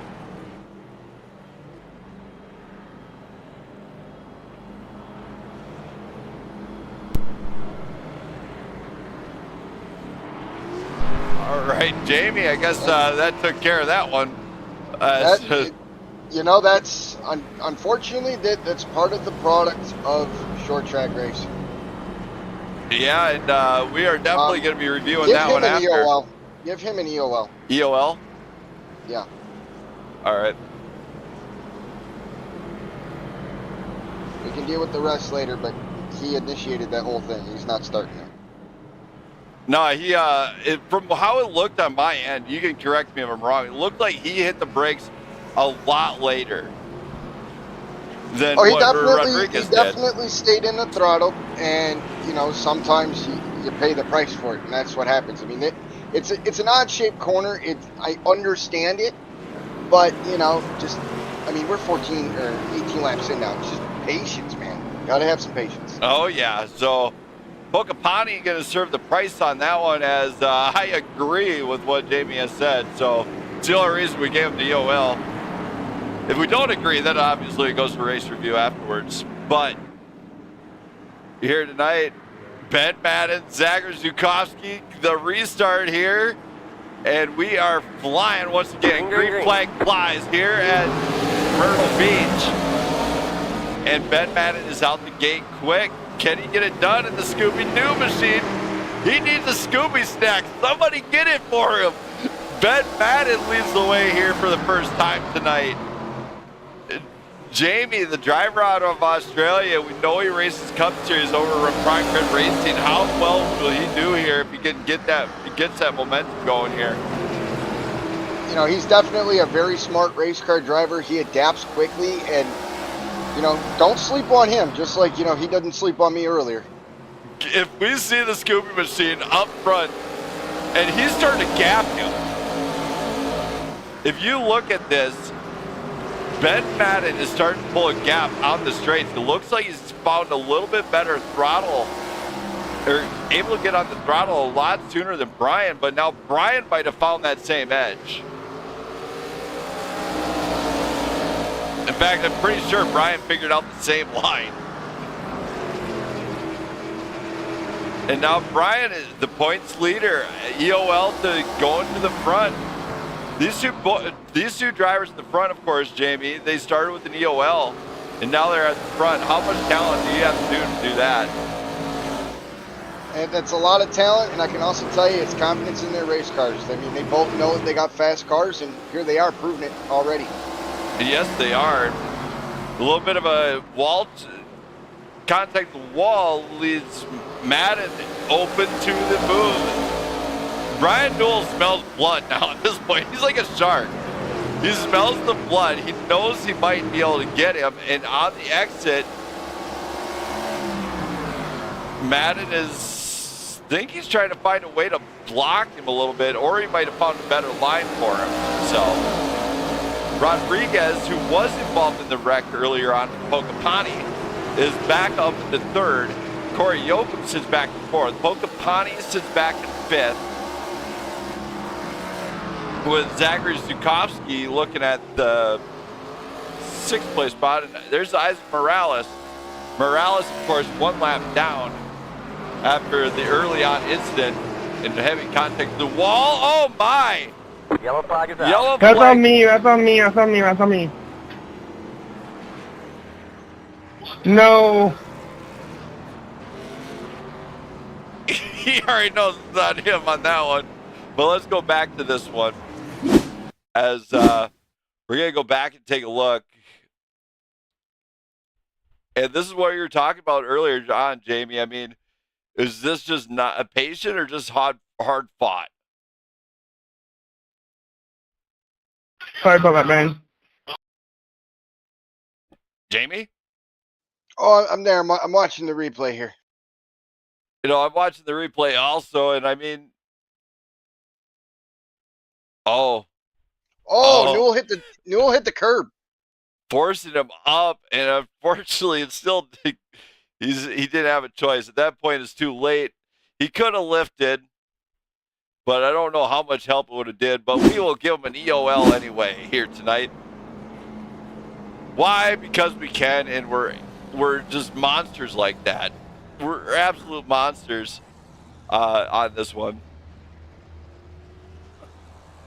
Speaker 3: All right, Jamie, I guess that took care of that one.
Speaker 6: You know, that's unfortunately that's part of the product of short track racing.
Speaker 3: Yeah, and we are definitely going to be reviewing that one after.
Speaker 6: EOL. Give him an EOL.
Speaker 3: EOL?
Speaker 6: Yeah.
Speaker 3: All right.
Speaker 6: We can deal with the rest later, but he initiated that whole thing. He's not starting it.
Speaker 3: No, he from how it looked on my end, you can correct me if I'm wrong. It looked like he hit the brakes a lot later than
Speaker 6: he
Speaker 3: what Rodriguez did.
Speaker 6: definitely stayed in the throttle, and you know, sometimes you pay the price for it, and that's what happens. I mean, it's an odd shaped corner. I understand it, but you know, just I mean, we're 14 or 18 laps in now. It's just patience, man. Gotta have some patience.
Speaker 3: Oh yeah, so Pocahontas going to serve the price on that one, as I agree with what Jamie has said. So it's the only reason we gave him the EOL. If we don't agree, then obviously it goes to race review afterwards. But here tonight, Ben Madden, Zagor Zukowski, the restart here. And we are flying once again. Green flag flies here at Myrtle Beach. And Ben Madden is out the gate quick. Can he get it done in the Scooby-Doo machine? He needs a Scooby snack. Somebody get it for him. Ben Madden leads the way here for the first time tonight. Jamie, the driver out of Australia, we know he races Cup Series over at Prime Grid Racing. How well will he do here if he can get that, gets that momentum going here?
Speaker 6: You know, he's definitely a very smart race car driver. He adapts quickly, and you know, don't sleep on him, just like, you know, he didn't sleep on me earlier.
Speaker 3: If we see the Scooby machine up front, and he's starting to gap him. If you look at this, Ben Madden is starting to pull a gap on the straights. It looks like he's found a little bit better throttle, or able to get on the throttle a lot sooner than Brian, but now Brian might have found that same edge. In fact, I'm pretty sure Brian figured out the same line. And now Brian is the points leader. EOL to going to the front. These two drivers in the front, of course, Jamie, they started with an EOL. and now they're at the front. How much talent do you have to do that?
Speaker 6: And that's a lot of talent, and I can also tell you it's confidence in their race cars. I mean, they both know that they got fast cars, and here they are proving it already.
Speaker 3: And yes, they are. A little bit of a wall contact. The wall leads Madden open to the booth. Brian Newell smells blood now at this point. He's like a shark. He smells the blood. He knows he might be able to get him, and on the exit, Madden I think he's trying to find a way to block him a little bit, or he might have found a better line for him. So Rodriguez, who was involved in the wreck earlier on Pocopani, is back up in the third. Corey Yoakum sits back in fourth. Pocopani sits back in fifth, with Zachary Zukovsky looking at the sixth place spot. And there's Isaac Morales. Morales, of course, one lap down after the early on incident in heavy contact with the wall. Oh my!
Speaker 7: Yellow flag is out.
Speaker 3: Yellow
Speaker 8: That's
Speaker 3: flag.
Speaker 8: on me, that's on me, that's on me, that's on me. No.
Speaker 3: He already knows it's not him on that one. But let's go back to this one. As we're going to go back and take a look. And this is what you were talking about earlier, John, Jamie. I mean, is this just not a patient or just hard fought?
Speaker 8: Sorry about that, man.
Speaker 3: Jamie?
Speaker 6: Oh, I'm there. I'm watching the replay here.
Speaker 3: You know, I'm watching the replay also, and I mean,
Speaker 6: Oh,
Speaker 3: Oh.
Speaker 6: Newell hit the curb.
Speaker 3: forcing him up, and unfortunately, it's still he didn't have a choice. At that point, it's too late. He could have lifted, but I don't know how much help it would have did. But we will give him an EOL anyway here tonight. Why? Because we can, and we're just monsters like that. We're absolute monsters on this one.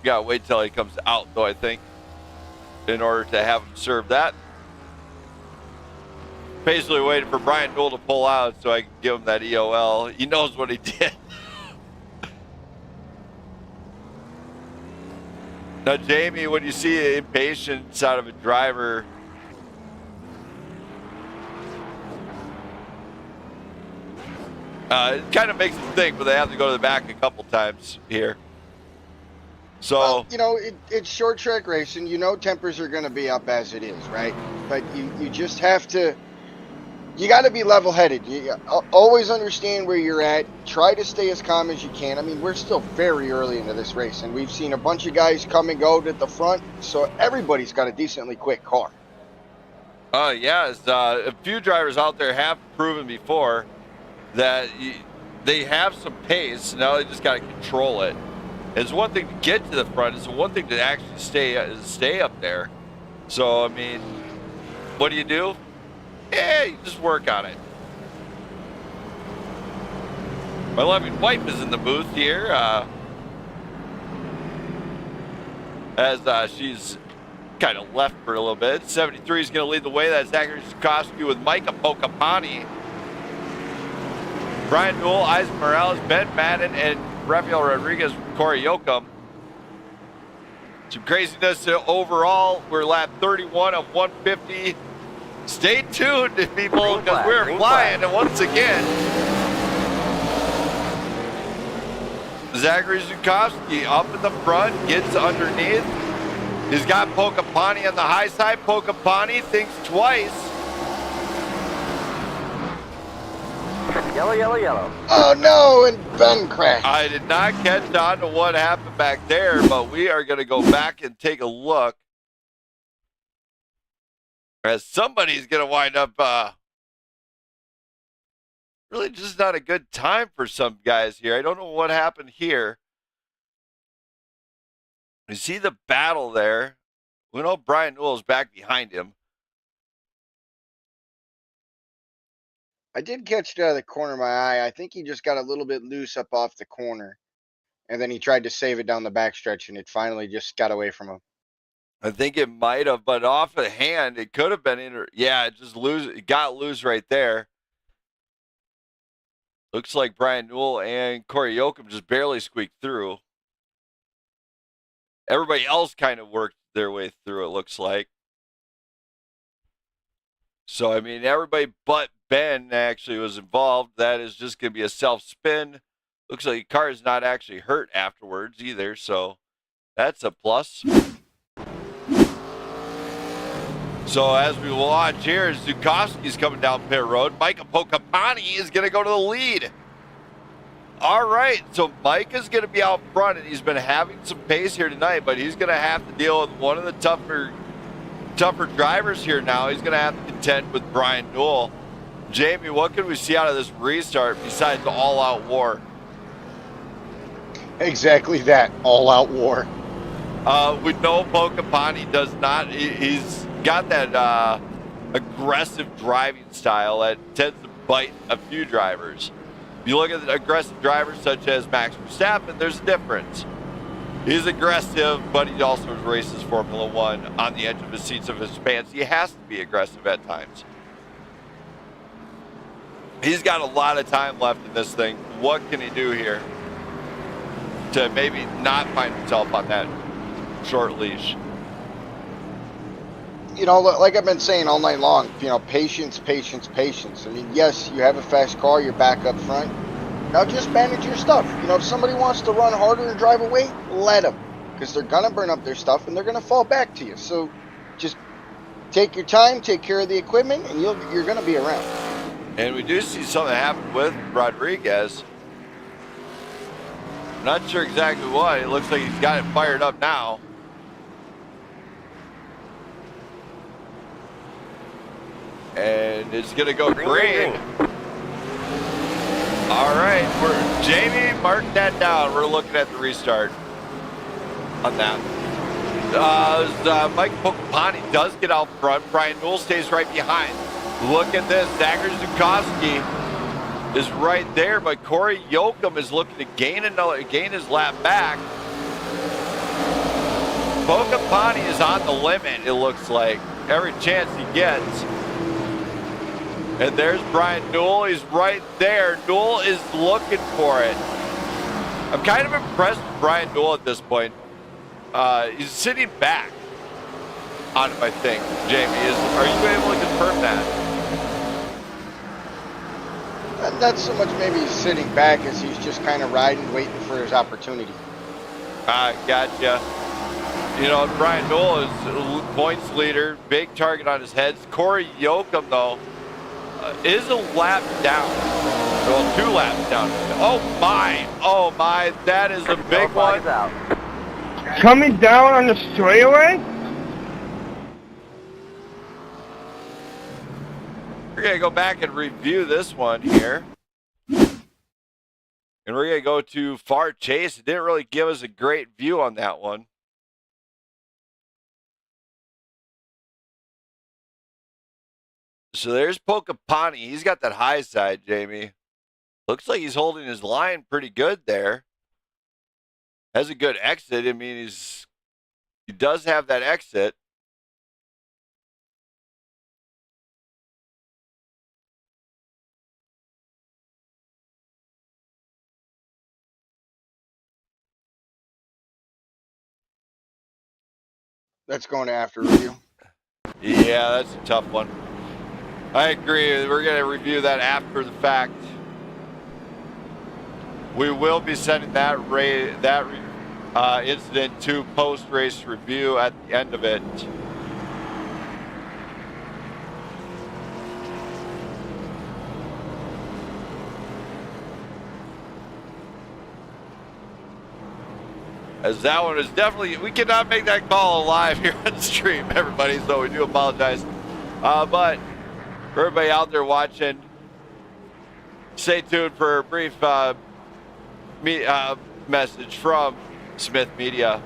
Speaker 3: Gotta wait till he comes out, though, I think, in order to have him serve that. Basically waiting for Brian Newell to pull out so I can give him that EOL. He knows what he did. Now, Jamie, when you see impatience out of a driver, it kind of makes them think, but they have to go to the back a couple times here. So,
Speaker 6: Well, you know, it's short track racing. You know tempers are going to be up as it is, right? But you just have to, you got to be level-headed. You always understand where you're at. Try to stay as calm as you can. I mean, we're still very early into this race, and we've seen a bunch of guys come and go at the front, so everybody's got a decently quick car.
Speaker 3: yes, a few drivers out there have proven before that they have some pace. Now they just got to control it. It's one thing to get to the front. It's one thing to actually stay up there. So, I mean, what do? Yeah, you just work on it. My loving wife is in the booth here. As she's kind of left for a little bit. 73 is going to lead the way. That's Zachary Zukovsky with Micah Pocopani, Brian Newell, Isaac Morales, Ben Madden, and Rafael Rodriguez, Corey Yoakum. Some craziness overall. We're lap 31 of 150. Stay tuned, people, because we're flying. And once again, Zachary Zukovsky up in the front, gets underneath. He's got Pocopani on the high side. Pocopani thinks twice.
Speaker 7: Yellow, yellow, yellow.
Speaker 6: Oh, no, and Ben crashed.
Speaker 3: I did not catch on to what happened back there, but we are going to go back and take a look. As somebody's going to wind up really just not a good time for some guys here. I don't know what happened here. You see the battle there. We know Brian Newell is back behind him.
Speaker 6: I did catch it out of the corner of my eye. I think he just got a little bit loose up off the corner. And then he tried to save it down the backstretch, and it finally just got away from him.
Speaker 3: I think it might have, but off the hand, it could have been in. Yeah, it got loose right there. Looks like Brian Newell and Corey Yoakum just barely squeaked through. Everybody else kind of worked their way through, it looks like. So, I mean, everybody but Ben actually was involved. That is just going to be a self-spin. Looks like the car is not actually hurt afterwards either, so that's a plus. So as we watch here, Zukowski's coming down pit road. Micah Pokapani is going to go to the lead. All right, so Micah's going to be out front, and he's been having some pace here tonight, but he's going to have to deal with one of the tougher drivers here now. He's going to have to contend with Brian Newell. Jamie, what can we see out of this restart besides the all-out war?
Speaker 6: Exactly that, all-out war.
Speaker 3: We know Pokapani does not. He's got that aggressive driving style that tends to bite a few drivers. If you look at the aggressive drivers such as Max Verstappen, there's a difference. He's aggressive, but he also races Formula One on the edge of his seats of his pants. He has to be aggressive at times. He's got a lot of time left in this thing. What can he do here to maybe not find himself on that short leash?
Speaker 6: You know, like I've been saying all night long, you know, patience, patience, patience. I mean, yes, you have a fast car, you're back up front. Now just manage your stuff. You know, if somebody wants to run harder and drive away, let them. Because they're going to burn up their stuff and they're going to fall back to you. So just take your time, take care of the equipment, and you're going to be around.
Speaker 3: And we do see something happen with Rodriguez. Not sure exactly what. It looks like he's got it fired up now. And it's going to go green. All right, Jamie, mark that down. We're looking at the restart on that. Mike Pokapani does get out front. Brian Newell stays right behind. Look at this. Zachary Zukowski is right there, but Corey Yoakum is looking to gain his lap back. Pokapani is on the limit, it looks like. Every chance he gets. And there's Brian Newell. He's right there. Newell is looking for it. I'm kind of impressed with Brian Newell at this point. He's sitting back on him, I think. Jamie, are you able to confirm that?
Speaker 6: Not so much maybe he's sitting back as he's just kind of riding, waiting for his opportunity.
Speaker 3: Gotcha. You know, Brian Newell is points leader, big target on his head. Corey Yoakum, though, is a lap down. Well, 2 laps down. Oh my, that is a big one.
Speaker 8: Coming down on the straightaway?
Speaker 3: We're going to go back and review this one here. And we're going to go to far chase. It didn't really give us a great view on that one. So there's Pokapani. He's got that high side, Jamie. Looks like he's holding his line pretty good there. Has a good exit. I mean, he does have that exit.
Speaker 6: That's going to after review.
Speaker 3: Yeah, that's a tough one. I agree. We're going to review that after the fact. We will be sending that incident to post-race review at the end of it. As that one is definitely, we cannot make that call live here on the stream, everybody, so we do apologize. But for everybody out there watching, stay tuned for a brief message from Smith Media.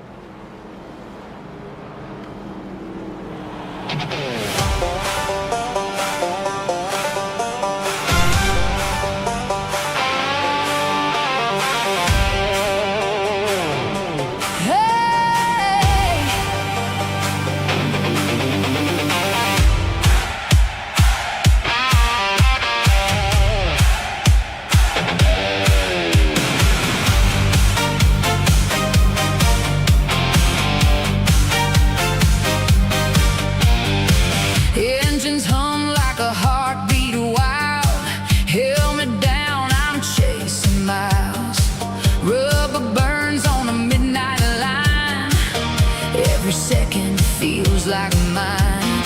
Speaker 1: like mine.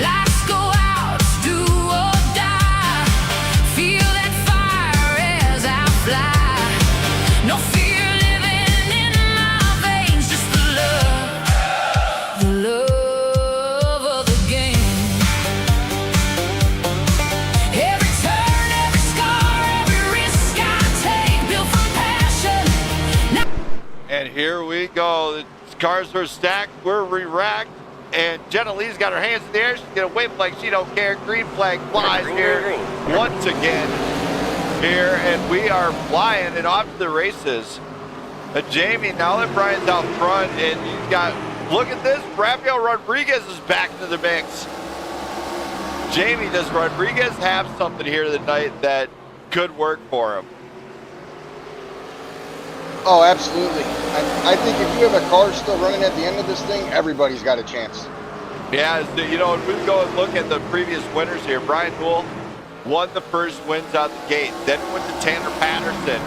Speaker 1: Lights go out, do or die. Feel that fire as I fly. No fear living in my veins, just the love of the game. Every turn, every scar, every risk I take, built from passion.
Speaker 3: And here we go. The cars are stacked. We're re-racked. And Jenna Lee's got her hands in the air. She's going to wave like she don't care. Green flag flies here once again. Here, and we are flying and off to the races. Jamie, now that Brian's out front, and you've got, look at this, Rafael Rodriguez is back into the mix. Jamie, does Rodriguez have something here tonight that could work for him?
Speaker 6: Oh, absolutely. I think if you have a car still running at the end of this thing, everybody's got a chance.
Speaker 3: Yeah, you know, if we go and look at the previous winners here, Brian Newell won the first wins out the gate. Then we went to Tanner Patterson.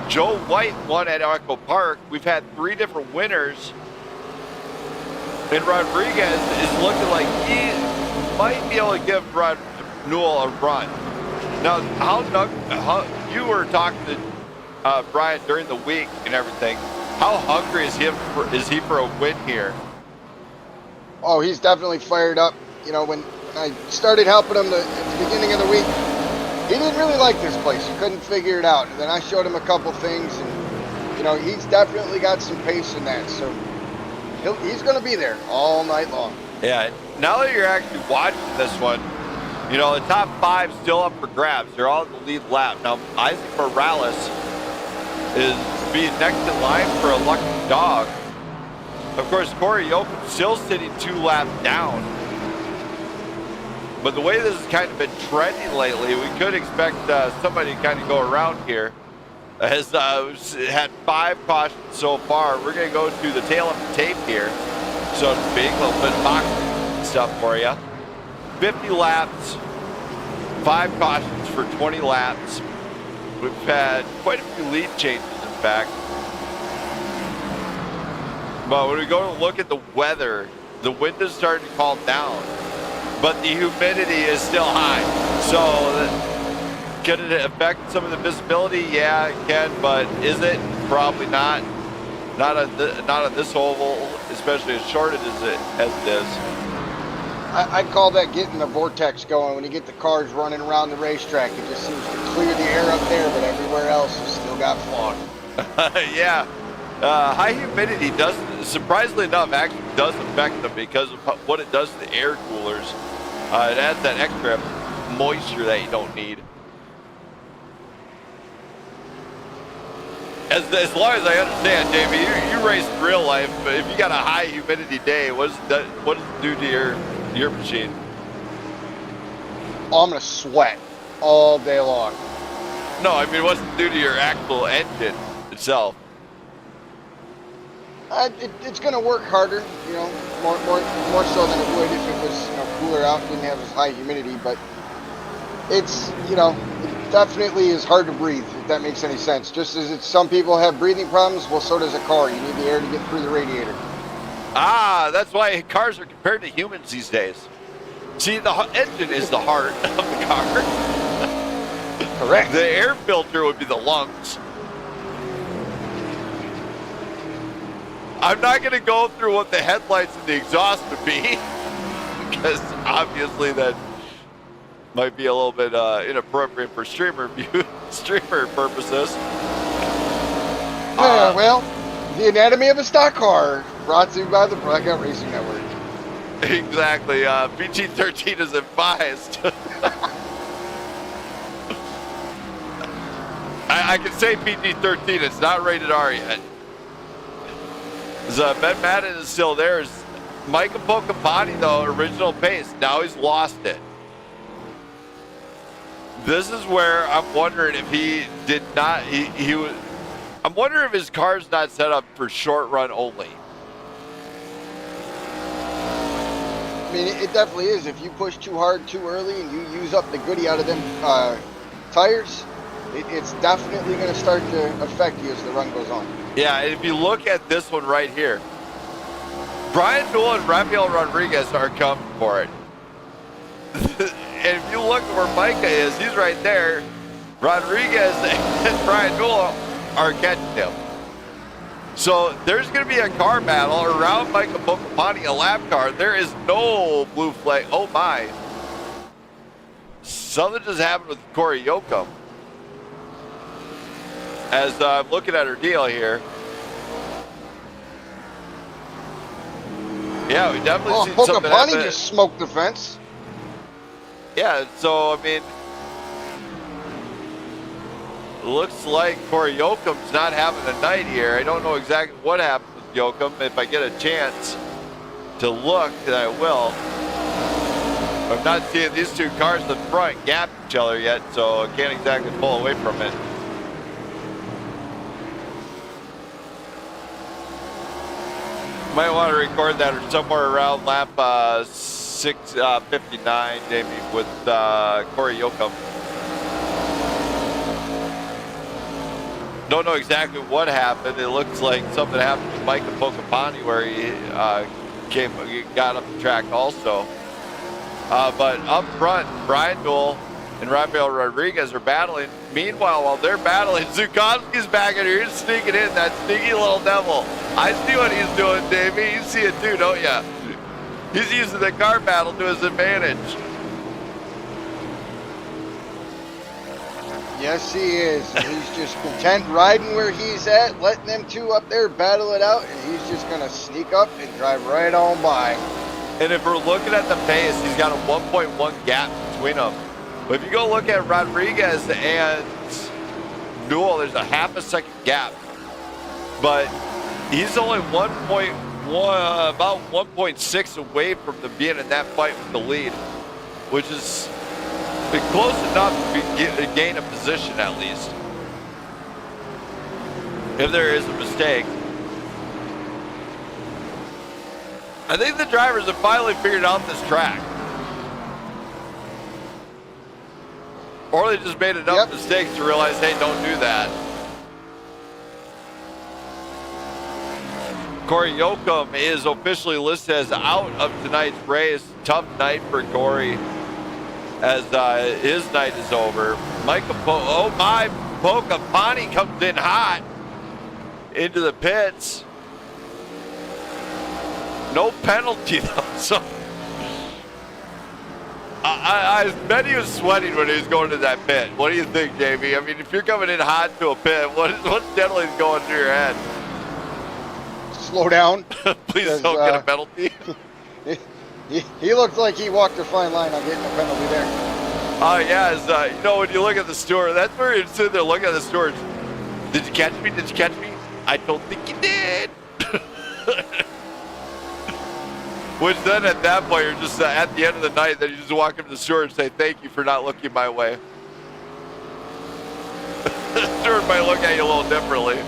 Speaker 3: Joe White won at Echo Park. We've had 3 different winners. And Rodriguez is looking like he might be able to give Newell a run. Now, how you were talking to Brian during the week and everything. How hungry is he for a win here?
Speaker 6: Oh, he's definitely fired up. You know, when I started helping him at the beginning of the week, he didn't really like this place. He couldn't figure it out. And then I showed him a couple things, and you know, he's definitely got some pace in that. So he's going to be there all night long.
Speaker 3: Yeah. Now that you're actually watching this one, you know, the top 5 still up for grabs. They're all in the lead lap. Now, Isaac Morales is being next in line for a lucky dog. Of course, Corey Yoakum still sitting 2 laps down. But the way this has kind of been trending lately, we could expect somebody to kind of go around here. Has had 5 cautions so far. We're going to go to the tail of the tape here, so to speak. A little bit of boxing stuff for you. 50 laps, 5 cautions for 20 laps. We've had quite a few lead changes, in fact. But when we go to look at the weather, the wind is starting to calm down, but the humidity is still high. So can it affect some of the visibility? Yeah, it can, but is it? Probably not. Not on this oval, especially as short as it is.
Speaker 6: I call that getting the vortex going. When you get the cars running around the racetrack, it just seems to clear the air up there, but everywhere else has still got fog.
Speaker 3: Yeah. High humidity doesn't, surprisingly enough, actually does affect them because of what it does to the air coolers. It adds that extra moisture that you don't need. As long as I understand, Jamie, you race in real life, but if you got a high humidity day, what does it do to your machine?
Speaker 6: Oh, I'm going to sweat all day long.
Speaker 3: No, I mean, what's it do to your actual engine itself?
Speaker 6: It's going to work harder, you know, more so than it would if it was, you know, cooler out and didn't have as high humidity. But it's, you know, it definitely is hard to breathe, if that makes any sense. Just as some people have breathing problems, well, so does a car. You need the air to get through the radiator.
Speaker 3: Ah, that's why cars are compared to humans these days. See, the engine is the heart of the car.
Speaker 6: Correct.
Speaker 3: The air filter would be the lungs. I'm not going to go through what the headlights and the exhaust would be, because obviously that might be a little bit inappropriate for streamer purposes.
Speaker 6: Well, the anatomy of a stock car, brought to you by the Blackout Racing Network.
Speaker 3: Exactly. PG-13 is advised. I can say PG-13. It's not rated R yet. Ben Madden is still there. Micah Pocapani, though, original pace. Now he's lost it. This is where I'm wondering if he did not. He was. I'm wondering if his car's not set up for short run only.
Speaker 6: I mean, it definitely is. If you push too hard too early and you use up the goodie out of them tires, it's definitely going to start to affect you as the run goes on.
Speaker 3: Yeah, and if you look at this one right here, Brian Newell and Rafael Rodriguez are coming for it. And if you look at where Micah is, he's right there. Rodriguez and Brian Newell are catching him. So there's going to be a car battle around Micah Bocapani, a lap car. There is no blue flag. Oh my. Something just happened with Corey Yoakum. As I'm looking at her deal here. Yeah, we definitely see something happen.
Speaker 6: Bocapani just smoked the fence.
Speaker 3: Yeah, so I mean, looks like Corey Yoakum's not having a night here. I don't know exactly what happened with Yoakum. If I get a chance to look, then I will. I'm not seeing these two cars in the front gap each other yet, so I can't exactly pull away from it. Might want to record that or somewhere around lap 6:59, maybe, with Corey Yoakum. Don't know exactly what happened. It looks like something happened with Micah Bocapani where he got up the track also. But up front, Brian Newell and Rafael Rodriguez are battling. Meanwhile, while they're battling, Zukovsky's back in here. He's sneaking in, that sneaky little devil. I see what he's doing, Davey. You see it too, don't ya? He's using the car battle to his advantage.
Speaker 6: Yes, he is. He's just content riding where he's at, letting them two up there battle it out, and he's just going to sneak up and drive right on by.
Speaker 3: And if we're looking at the pace, he's got a 1.1 gap between them. But if you go look at Rodriguez and Newell, there's a half a second gap. But he's only 1.1, about 1.6 away from them being in that fight with the lead, which is close enough to gain a position at least. If there is a mistake. I think the drivers have finally figured out this track. Or they just made enough mistakes to realize, hey, don't do that. Corey Yoakum is officially listed as out of tonight's race. Tough night for Corey as his night is over. Bocapani comes in hot into the pits. No penalty though, so I bet he was sweating when he was going to that pit. What do you think, Jamie? I mean, if you're coming in hot to a pit, what's generally going through your head?
Speaker 6: Slow down.
Speaker 3: Please don't get a penalty.
Speaker 6: He looked like he walked a fine line on getting a penalty there.
Speaker 3: Yeah, you know, when you look at the steward, that's where you're sitting there looking at the steward. Did you catch me? Did you catch me? I don't think you did. Which then at that point, you're just at the end of the night, then you just walk up to the steward and say, thank you for not looking my way. The steward might look at you a little differently.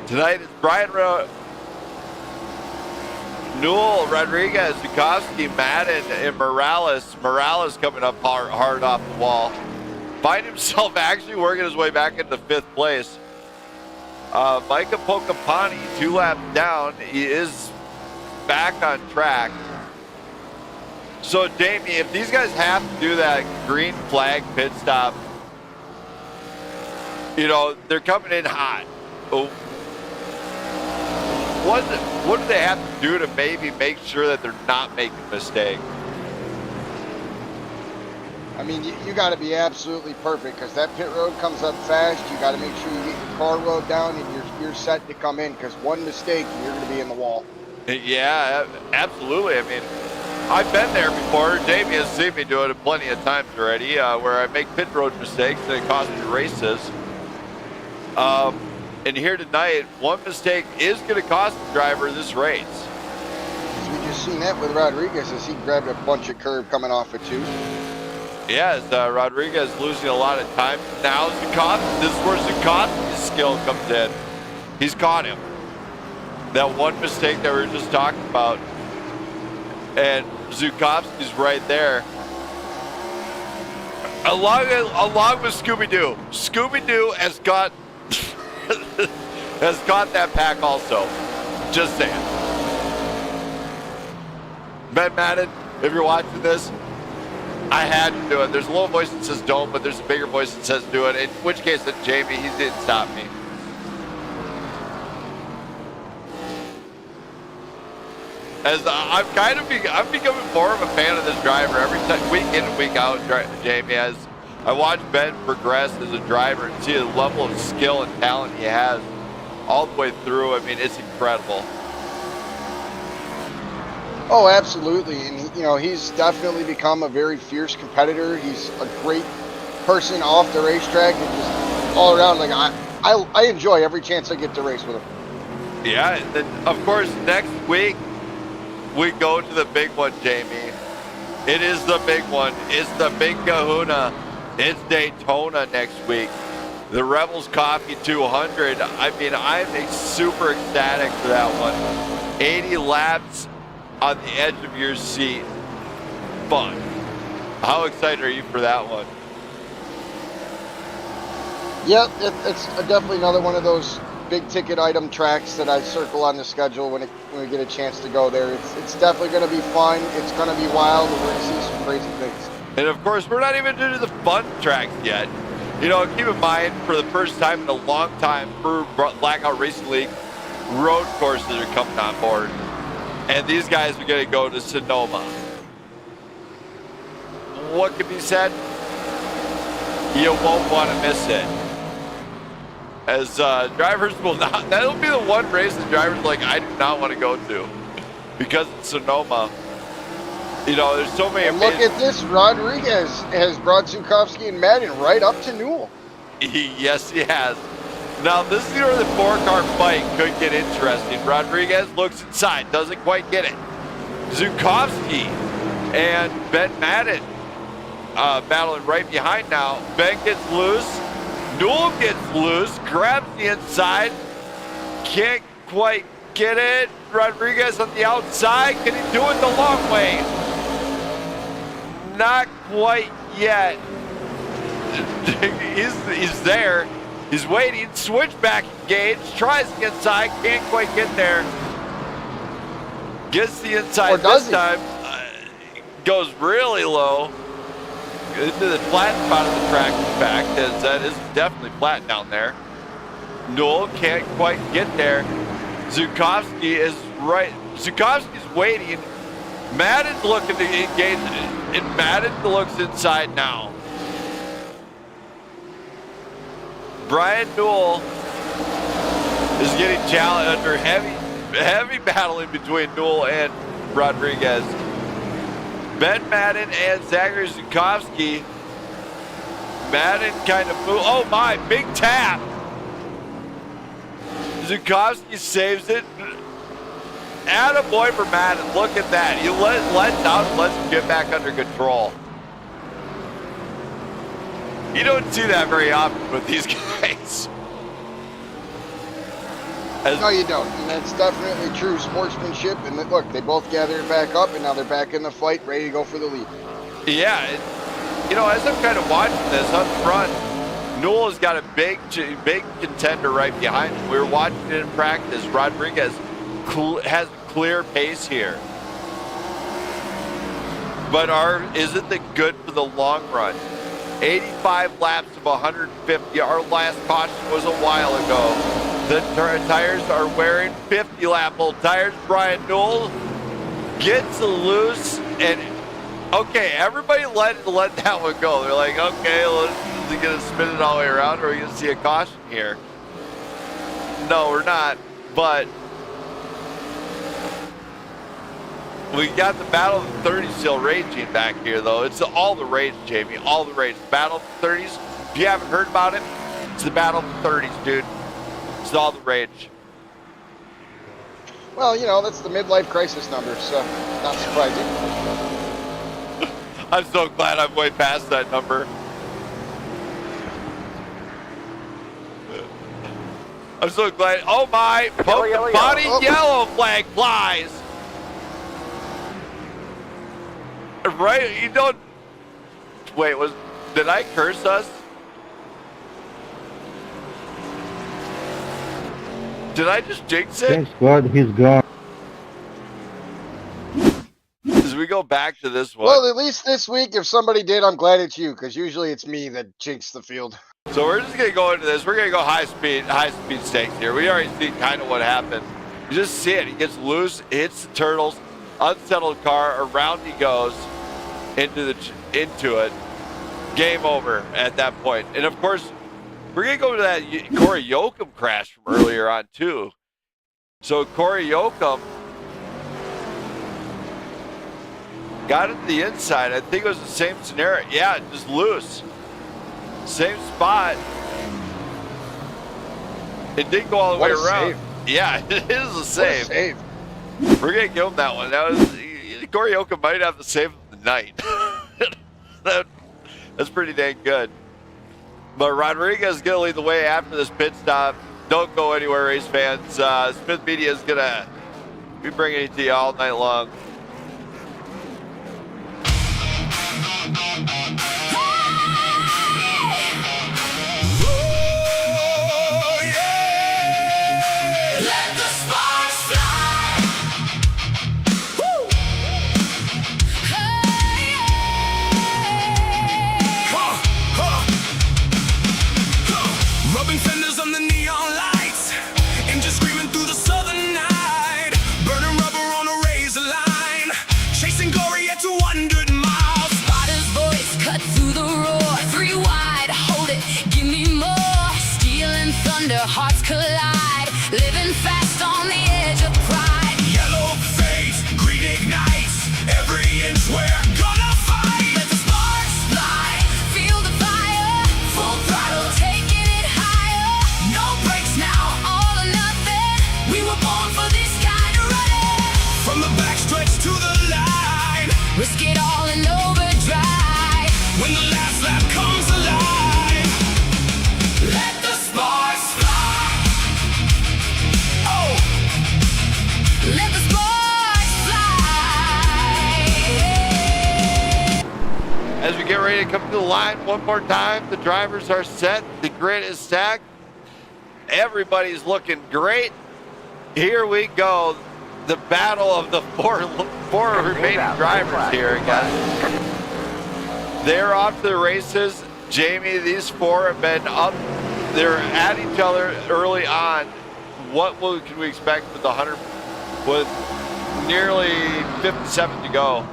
Speaker 3: Tonight is Brian Newell, Rodriguez, Zukovsky, Madden, and Morales. Morales coming up hard off the wall. Find himself actually working his way back into 5th place. Micah Bocapani, 2 laps down. He is back on track. So, Jamie, if these guys have to do that green flag pit stop, you know, they're coming in hot. Oh. What do they have to do to maybe make sure that they're not making a mistake?
Speaker 6: I mean, you got to be absolutely perfect because that pit road comes up fast. You got to make sure you get your car rode down and you're set to come in because one mistake and you're going to be in the wall.
Speaker 3: Yeah, absolutely. I mean, I've been there before. Jamie has seen me do it plenty of times already where I make pit road mistakes and it costs me races. And here tonight, one mistake is going to cost the driver this race.
Speaker 6: We just seen that with Rodriguez as he grabbed a bunch of curb coming off it too.
Speaker 3: Yes, Rodriguez losing a lot of time. Now Zukovsky, this is where Zukovsky's skill comes in. He's caught him. That one mistake that we were just talking about. And Zukovsky's right there. Along with Scooby-Doo. Scooby-Doo has got has caught that pack also. Just saying. Ben Madden, if you're watching this, I had to do it. There's a little voice that says don't, but there's a bigger voice that says do it. In which case, it's Jamie. He didn't stop me. As I'm becoming more of a fan of this driver every time, week in and week out, Jamie. As I watch Ben progress as a driver and see the level of skill and talent he has all the way through. I mean, it's incredible.
Speaker 6: Oh, absolutely. And, you know, he's definitely become a very fierce competitor. He's a great person off the racetrack and just all around. Like, I enjoy every chance I get to race with him.
Speaker 3: Yeah, and then, of course, next week, we go to the big one, Jamie. It is the big one. It's the big kahuna. It's Daytona next week. The Rebels Coffee 200. I mean, I'm super ecstatic for that one. 80 laps on the edge of your seat. Fun. How excited are you for that one?
Speaker 6: Yep, it's definitely another one of those big ticket item tracks that I circle on the schedule when we get a chance to go there. It's definitely going to be fun. It's going to be wild. And we're going to see some crazy things.
Speaker 3: And of course, we're not even into the fun tracks yet. You know, keep in mind, for the first time in a long time, for Blackout Racing League, road courses are coming on board. And these guys are going to go to Sonoma. What can be said? You won't want to miss it. As drivers will not, that'll be the one race that drivers are like, I do not want to go to. Because it's Sonoma. You know, there's so many.
Speaker 6: And look at this. Rodriguez has brought Zukowski and Madden right up to Newell.
Speaker 3: Yes, he has. Now, this is where the 4-car fight could get interesting. Rodriguez looks inside, doesn't quite get it. Zukowski and Ben Madden battling right behind now. Ben gets loose. Newell gets loose, grabs the inside. Can't quite get it. Rodriguez on the outside. Can he do it the long way? Not quite yet. He's there. He's waiting. Switchback engaged. Tries the inside. Can't quite get there. Gets the inside this time. Goes really low. Into the flat spot of the track, in fact, as that is definitely flat down there. Newell can't quite get there. Zukowski is right. Zukowski's waiting. Madden's looking to engage, and Madden looks inside now. Brian Newell is getting challenged under heavy battling between Newell and Rodriguez. Ben Madden and Zachary Zukowski. Madden kind of moved. Oh my, big tap. Zukowski saves it. Attaboy for Madden. Look at that. He lets out and lets him get back under control. You don't see that very often with these guys.
Speaker 6: No, you don't. And that's definitely true sportsmanship. And look, they both gathered back up, and now they're back in the fight, ready to go for the lead.
Speaker 3: Yeah. You know, as I'm kind of watching this up front, Newell has got a big contender right behind him. We were watching it in practice. Rodriguez has a clear pace here. But isn't it good for the long run? 85 laps of 150. Our last caution was a while ago. The tires are wearing 50-lap old tires. Brian Newell gets loose, and okay, everybody let that one go. They're like, okay, is he gonna spin it all the way around, or are we gonna see a caution here? No, we're not. But we got the Battle of the 30s still raging back here, though. It's all the rage, Jamie. All the rage. Battle of the 30s. If you haven't heard about it, it's the Battle of the 30s, dude. It's all the rage.
Speaker 6: Well, you know, that's the midlife crisis number, so not surprising.
Speaker 3: I'm so glad I'm way past that number. I'm so glad. Oh my! Poke the body, yellow flag flies. Right? You don't. Wait, did I curse us? Did I just jinx it?
Speaker 8: Thanks God he's gone.
Speaker 3: As we go back to this one.
Speaker 6: Well, at least this week, if somebody did, I'm glad it's you, because usually it's me that jinxed the field.
Speaker 3: So we're just gonna go into this. We're gonna go high speed stakes here. We already see kind of what happened. You just see it. He gets loose, hits the turtles, unsettled car. Around he goes into it. Game over at that point. And of course, we're gonna go to that Corey Yoakum crash from earlier on too. So Corey Yoakum got it to the inside. I think it was the same scenario. Yeah, just loose. Same spot. It didn't go all the way around.
Speaker 6: Save.
Speaker 3: Yeah, it is a save.
Speaker 6: What a save.
Speaker 3: We're gonna give him that one. That was Corey Yoakum might have the save of the night. That's pretty dang good. But Rodriguez is gonna lead the way after this pit stop. Don't go anywhere, race fans. Smith Media is gonna be bringing it to you all night long.
Speaker 2: Rubbing fenders on the neon lights, engine screaming through the southern night, burning rubber on a razor line, chasing glory at 200 miles.
Speaker 1: Spotter's voice cut through the roar. 3 wide, hold it, give me more. Steel and thunder, hearts collide. Living fast on the edge of pride.
Speaker 2: Yellow face, green ignites, every inch we're gonna fight.
Speaker 1: Let the sparks fly, feel the fire. Full throttle, taking it higher. No brakes now, all or nothing. We were born for this kind of running.
Speaker 2: From the backstretch to the line,
Speaker 1: Risk it all in overdrive.
Speaker 2: when the last lap comes alive,
Speaker 1: Let the sparks fly.
Speaker 2: oh,
Speaker 1: Let the sparks fly.
Speaker 3: As we get ready to come to the line one more time, the drivers are set, the grid is stacked, everybody's looking great. Here we go, the battle of the four remaining drivers here, guys. They're off to the races. Jamie, these four have been up. They're at each other early on. Can we expect with 100, with nearly 57 to go?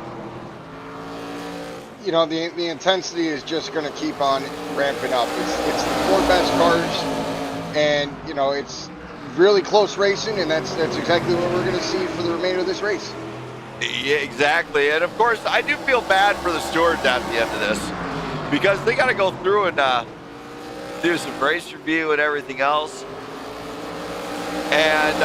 Speaker 6: You know, the intensity is just going to keep on ramping up. It's the 4 best cars, and you know it's really close racing, and that's exactly what we're going to see for the remainder of this race.
Speaker 3: Yeah, exactly. And of course, I do feel bad for the stewards at the end of this because they got to go through and do some race review and everything else. And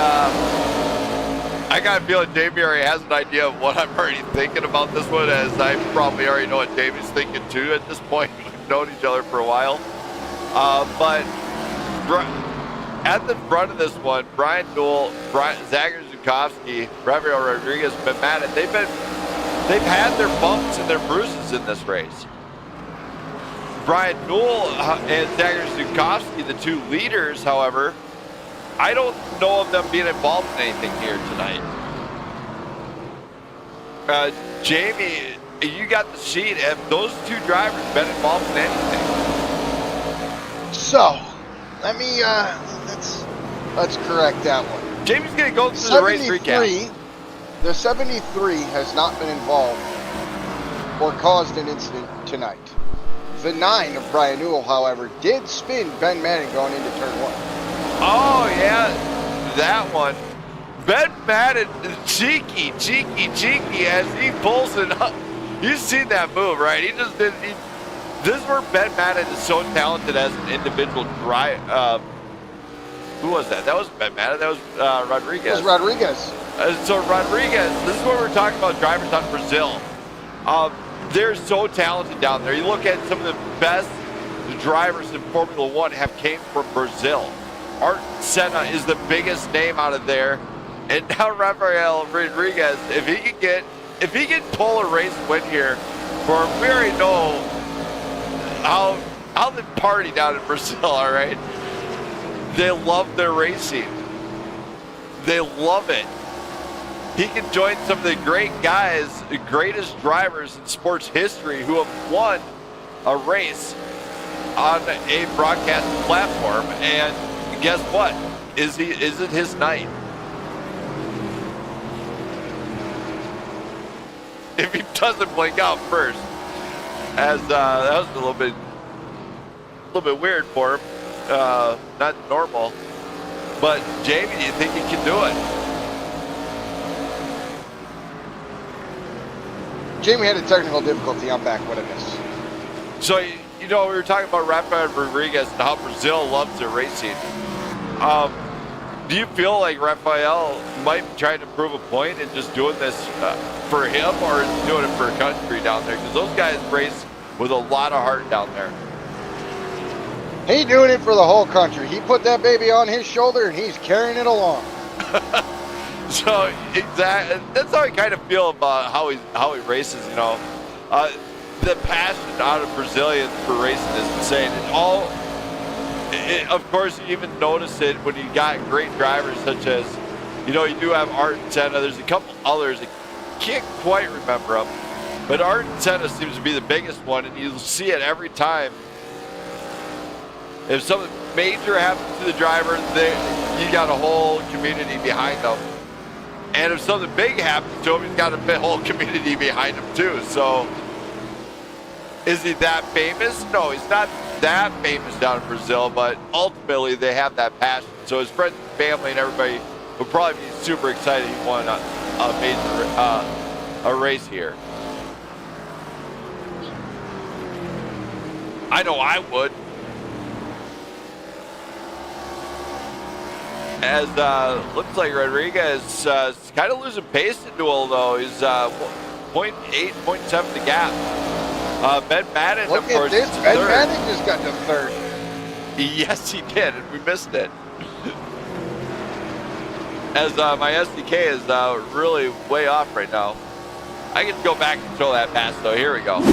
Speaker 3: I got a feeling Jamie already has an idea of what I'm already thinking about this one, as I probably already know what Jamie's thinking too at this point. We've known each other for a while. But at the front of this one, Brian Newell, Zagger Zukowski, Rafael Rodriguez have been mad at. They've had their bumps and their bruises in this race. Brian Newell and Zagger Zukowski, the 2 leaders, however, I don't know of them being involved in anything here tonight. Jamie, you got the sheet. Have those 2 drivers been involved in anything?
Speaker 6: So, let me let's correct that one.
Speaker 3: Jamie's gonna go through the race recap.
Speaker 6: The 73 has not been involved or caused an incident tonight. The 9 of Brian Newell, however, did spin Ben Madden going into turn 1.
Speaker 3: Oh yeah, that one. Ben Madden, cheeky as he pulls it up. You've seen that move, right? He just did. This is where Ben Madden is so talented as an individual driver. Who was that? That was Ben Madden. That was Rodriguez.
Speaker 6: It was Rodriguez.
Speaker 3: So Rodriguez, this is what we're talking about, drivers on Brazil. They're so talented down there. You look at some of the best drivers in Formula One have came from Brazil. Art Senna is the biggest name out of there. And now Rafael Rodriguez, if he can pull a race win here for him, we already know how they party down in Brazil, all right? They love their racing. They love it. He can join some of the great guys, the greatest drivers in sports history who have won a race on a broadcasting platform. And guess what? Is it his night? If he doesn't blink out first, as that was a little bit weird for him, not normal. But Jamie, do you think he can do it?
Speaker 6: Jamie had a technical difficulty. I'm back. What I missed.
Speaker 3: So you know, we were talking about Rafael Rodriguez and how Brazil loves their racing. Do you feel like Rafael might be trying to prove a point and just doing this for him, or is he doing it for a country down there? Because those guys race with a lot of heart down there.
Speaker 6: He doing it for the whole country. He put that baby on his shoulder and he's carrying it along.
Speaker 3: So exactly, that's how I kind of feel about how he races. You know, the passion out of Brazilians for racing is insane. Of course, you even notice it when you got great drivers such as, you know, you do have Art and Senna. There's a couple others. I can't quite remember them. But Art and Senna seems to be the biggest one, and you see it every time. If something major happens to the driver, you got a whole community behind them. And if something big happens to him, he's got a whole community behind him too. So, is he that famous? No, he's not that famous down in Brazil, but ultimately they have that passion. So his friends and family and everybody would probably be super excited he won a race here. I know I would. As looks like Rodriguez is kind of losing pace in duel though. He's 0.8, 0.7 the gap. Ben Madden,
Speaker 6: Look
Speaker 3: of course,
Speaker 6: at this.
Speaker 3: is
Speaker 6: Ben
Speaker 3: third.
Speaker 6: Madden just got to third.
Speaker 3: Yes, he did, and we missed it. As my SDK is really way off right now. I can go back and show that pass though. Here we go.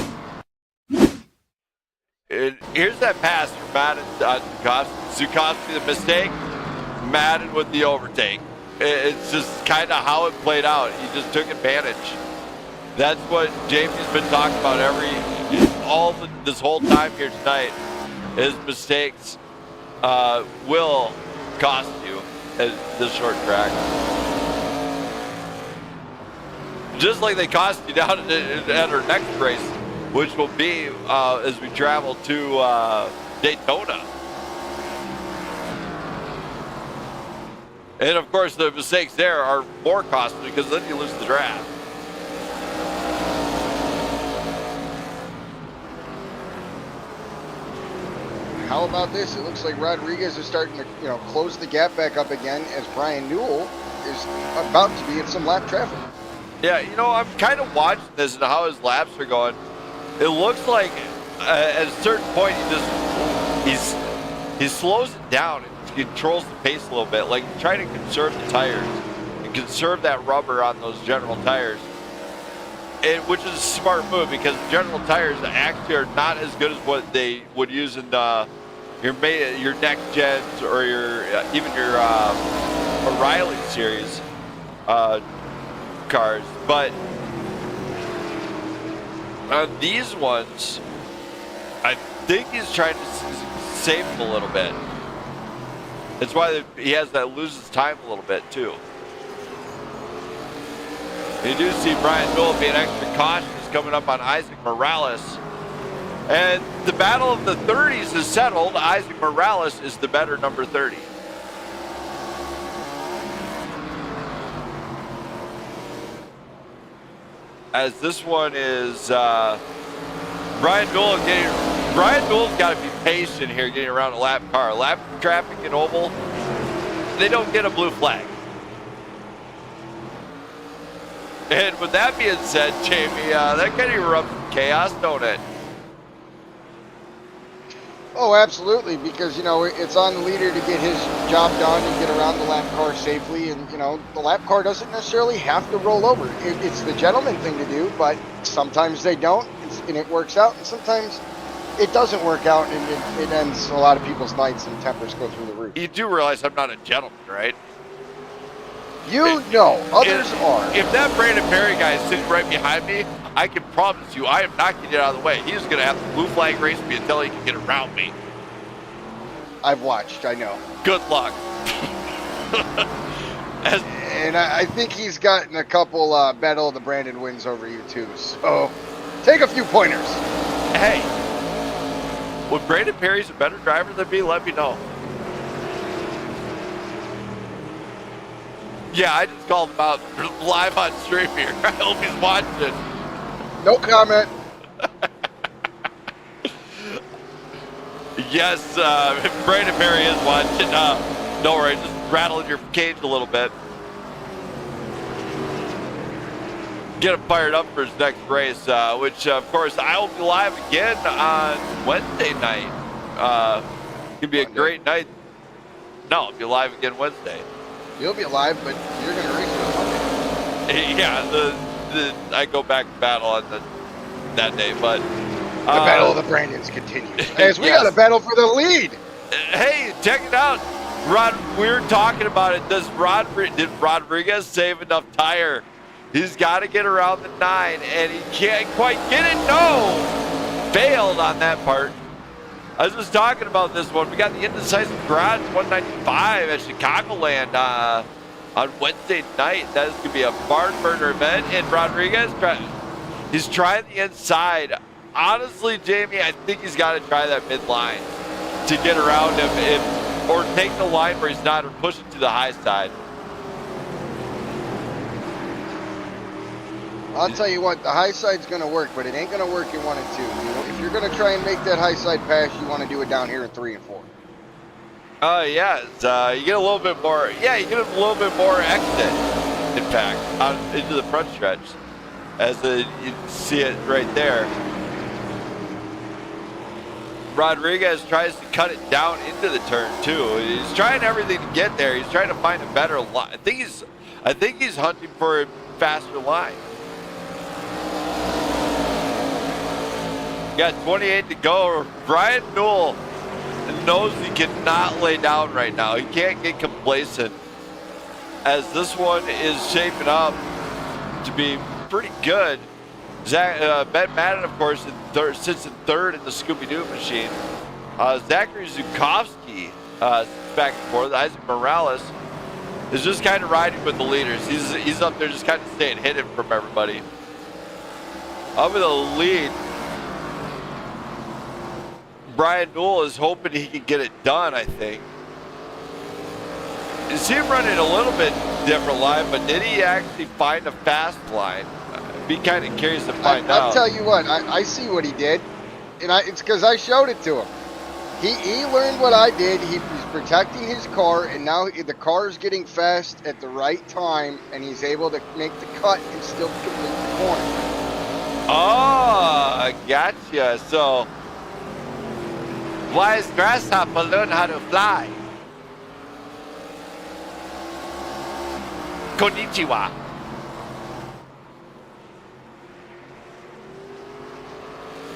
Speaker 3: Here's that pass for Madden on Zukowski, the mistake. Madden with the overtake. It's just kind of how it played out. He just took advantage. That's what Jamie's been talking about this whole time here tonight. His mistakes will cost you at this short track. Just like they cost you down at our next race, which will be as we travel to Daytona. And of course, the mistakes there are more costly because then you lose the draft.
Speaker 6: How about this? It looks like Rodriguez is starting to, close the gap back up again as Brian Newell is about to be in some lap traffic.
Speaker 3: Yeah, I'm kind of watching this and how his laps are going. It looks like at a certain point he slows it down and controls the pace a little bit, like trying to conserve the tires and conserve that rubber on those General tires. Which is a smart move because General tires actually are not as good as what they would use in your next gens or even your O'Reilly series cars. But on these ones, I think he's trying to save them a little bit. That's why he has that loses time a little bit too. You do see Brian Newell being extra cautious coming up on Isaac Morales. And the battle of the 30s is settled. Isaac Morales is the better number 30. As this one is Brian Newell's got to be patient here getting around a lap car. Lap traffic in oval, they don't get a blue flag. And with that being said, Jamie, that kind of erupts some chaos, don't it?
Speaker 6: Oh, absolutely, because, it's on the leader to get his job done and get around the lap car safely. And, the lap car doesn't necessarily have to roll over. It's the gentleman thing to do, but sometimes they don't, and it works out. And sometimes it doesn't work out, and it ends a lot of people's nights and tempers go through the roof.
Speaker 3: You do realize I'm not a gentleman, right?
Speaker 6: You know, others are.
Speaker 3: If that Brandon Perry guy is sitting right behind me, I can promise you I am not getting out of the way. He's going to have to blue flag race me until he can get around me.
Speaker 6: I've watched, I know.
Speaker 3: Good luck.
Speaker 6: And I think he's gotten a couple Battle of the Brandon wins over you too. So take a few pointers.
Speaker 3: Hey, when Brandon Perry's a better driver than me, let me know. Yeah, I just called him out live on stream here. I hope he's watching.
Speaker 6: No comment.
Speaker 3: Yes, Brandon Perry is watching. Don't worry, just rattling your cage a little bit. Get him fired up for his next race, which, of course, I will be live again on Wednesday night. It'll be a great night. No, I'll be live again Wednesday.
Speaker 6: You'll be alive, but you're going to race on Monday.
Speaker 3: Yeah, I go back to battle on that day, but
Speaker 6: the Battle of the Brandons continues. As we
Speaker 3: Yes.
Speaker 6: got a battle for the lead.
Speaker 3: Hey, check it out. We were talking about it. Did Rodriguez save enough tire? He's got to get around the 9, and he can't quite get it. No! Failed on that part. I was just talking about this one. We got the Indecisive Garage 195 at Chicagoland on Wednesday night. That is going to be a barn burner event. And Rodriguez, he's trying the inside. Honestly, Jamie, I think he's got to try that midline to get around him, or take the line where he's not, or push it to the high side.
Speaker 6: I'll tell you what, the high side's going to work, but it ain't going to work in 1 and 2. You know, if you're going to try and make that high side pass, you want to do it down here in 3 and 4.
Speaker 3: Yeah, you get a little bit more. Yeah, you get a little bit more exit, in fact, out into the front stretch, as you see it right there. Rodriguez tries to cut it down into the turn too. He's trying everything to get there. He's trying to find a better line. I think he's hunting for a faster line. Got 28 to go. Brian Newell knows he cannot lay down right now. He can't get complacent, as this one is shaping up to be pretty good. Ben Madden, of course, sits in third in the Scooby-Doo machine. Zachary Zukowski back and forth. Isaac Morales is just kind of riding with the leaders. He's up there just kind of staying hidden from everybody. Up in the lead, Brian Newell is hoping he can get it done, I think. You see him running a little bit different line, but did he actually find a fast line? I'd be kind of curious to find out.
Speaker 6: I'll tell you what, I see what he did, and it's because I showed it to him. He learned what I did. He was protecting his car, and now the car is getting fast at the right time, and he's able to make the cut and still complete the corner.
Speaker 3: Oh, gotcha. So, why is Grasshopper learn how to fly? Konnichiwa.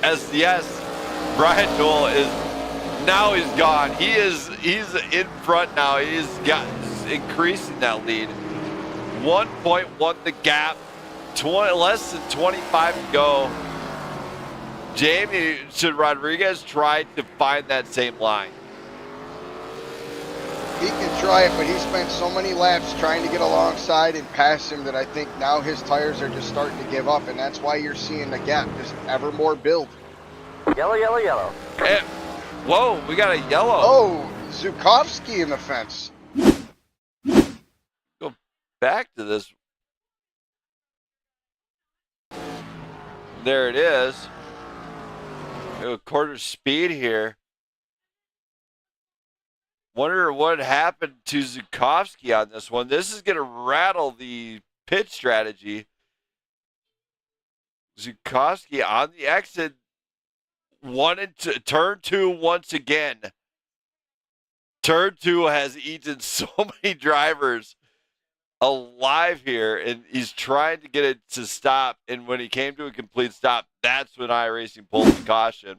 Speaker 3: As yes, Brian Newell is now he's gone. He's in front now. He's increasing that lead. 1.1 the gap. Less than 25 to go. Jamie, should Rodriguez try to find that same line?
Speaker 6: He can try it, but he spent so many laps trying to get alongside and pass him that I think now his tires are just starting to give up, and that's why you're seeing the gap just ever more build.
Speaker 7: Yellow, yellow, yellow.
Speaker 3: Whoa, we got a yellow.
Speaker 6: Oh, Zukowski in the fence.
Speaker 3: Go back to this. There it is. A quarter speed here. Wonder what happened to Zukowski on this one. This is going to rattle the pit strategy. Zukowski on the exit. Wanted to turn 2 once again. Turn 2 has eaten so many drivers alive here, and he's trying to get it to stop. And when he came to a complete stop, that's when iRacing pulled the caution.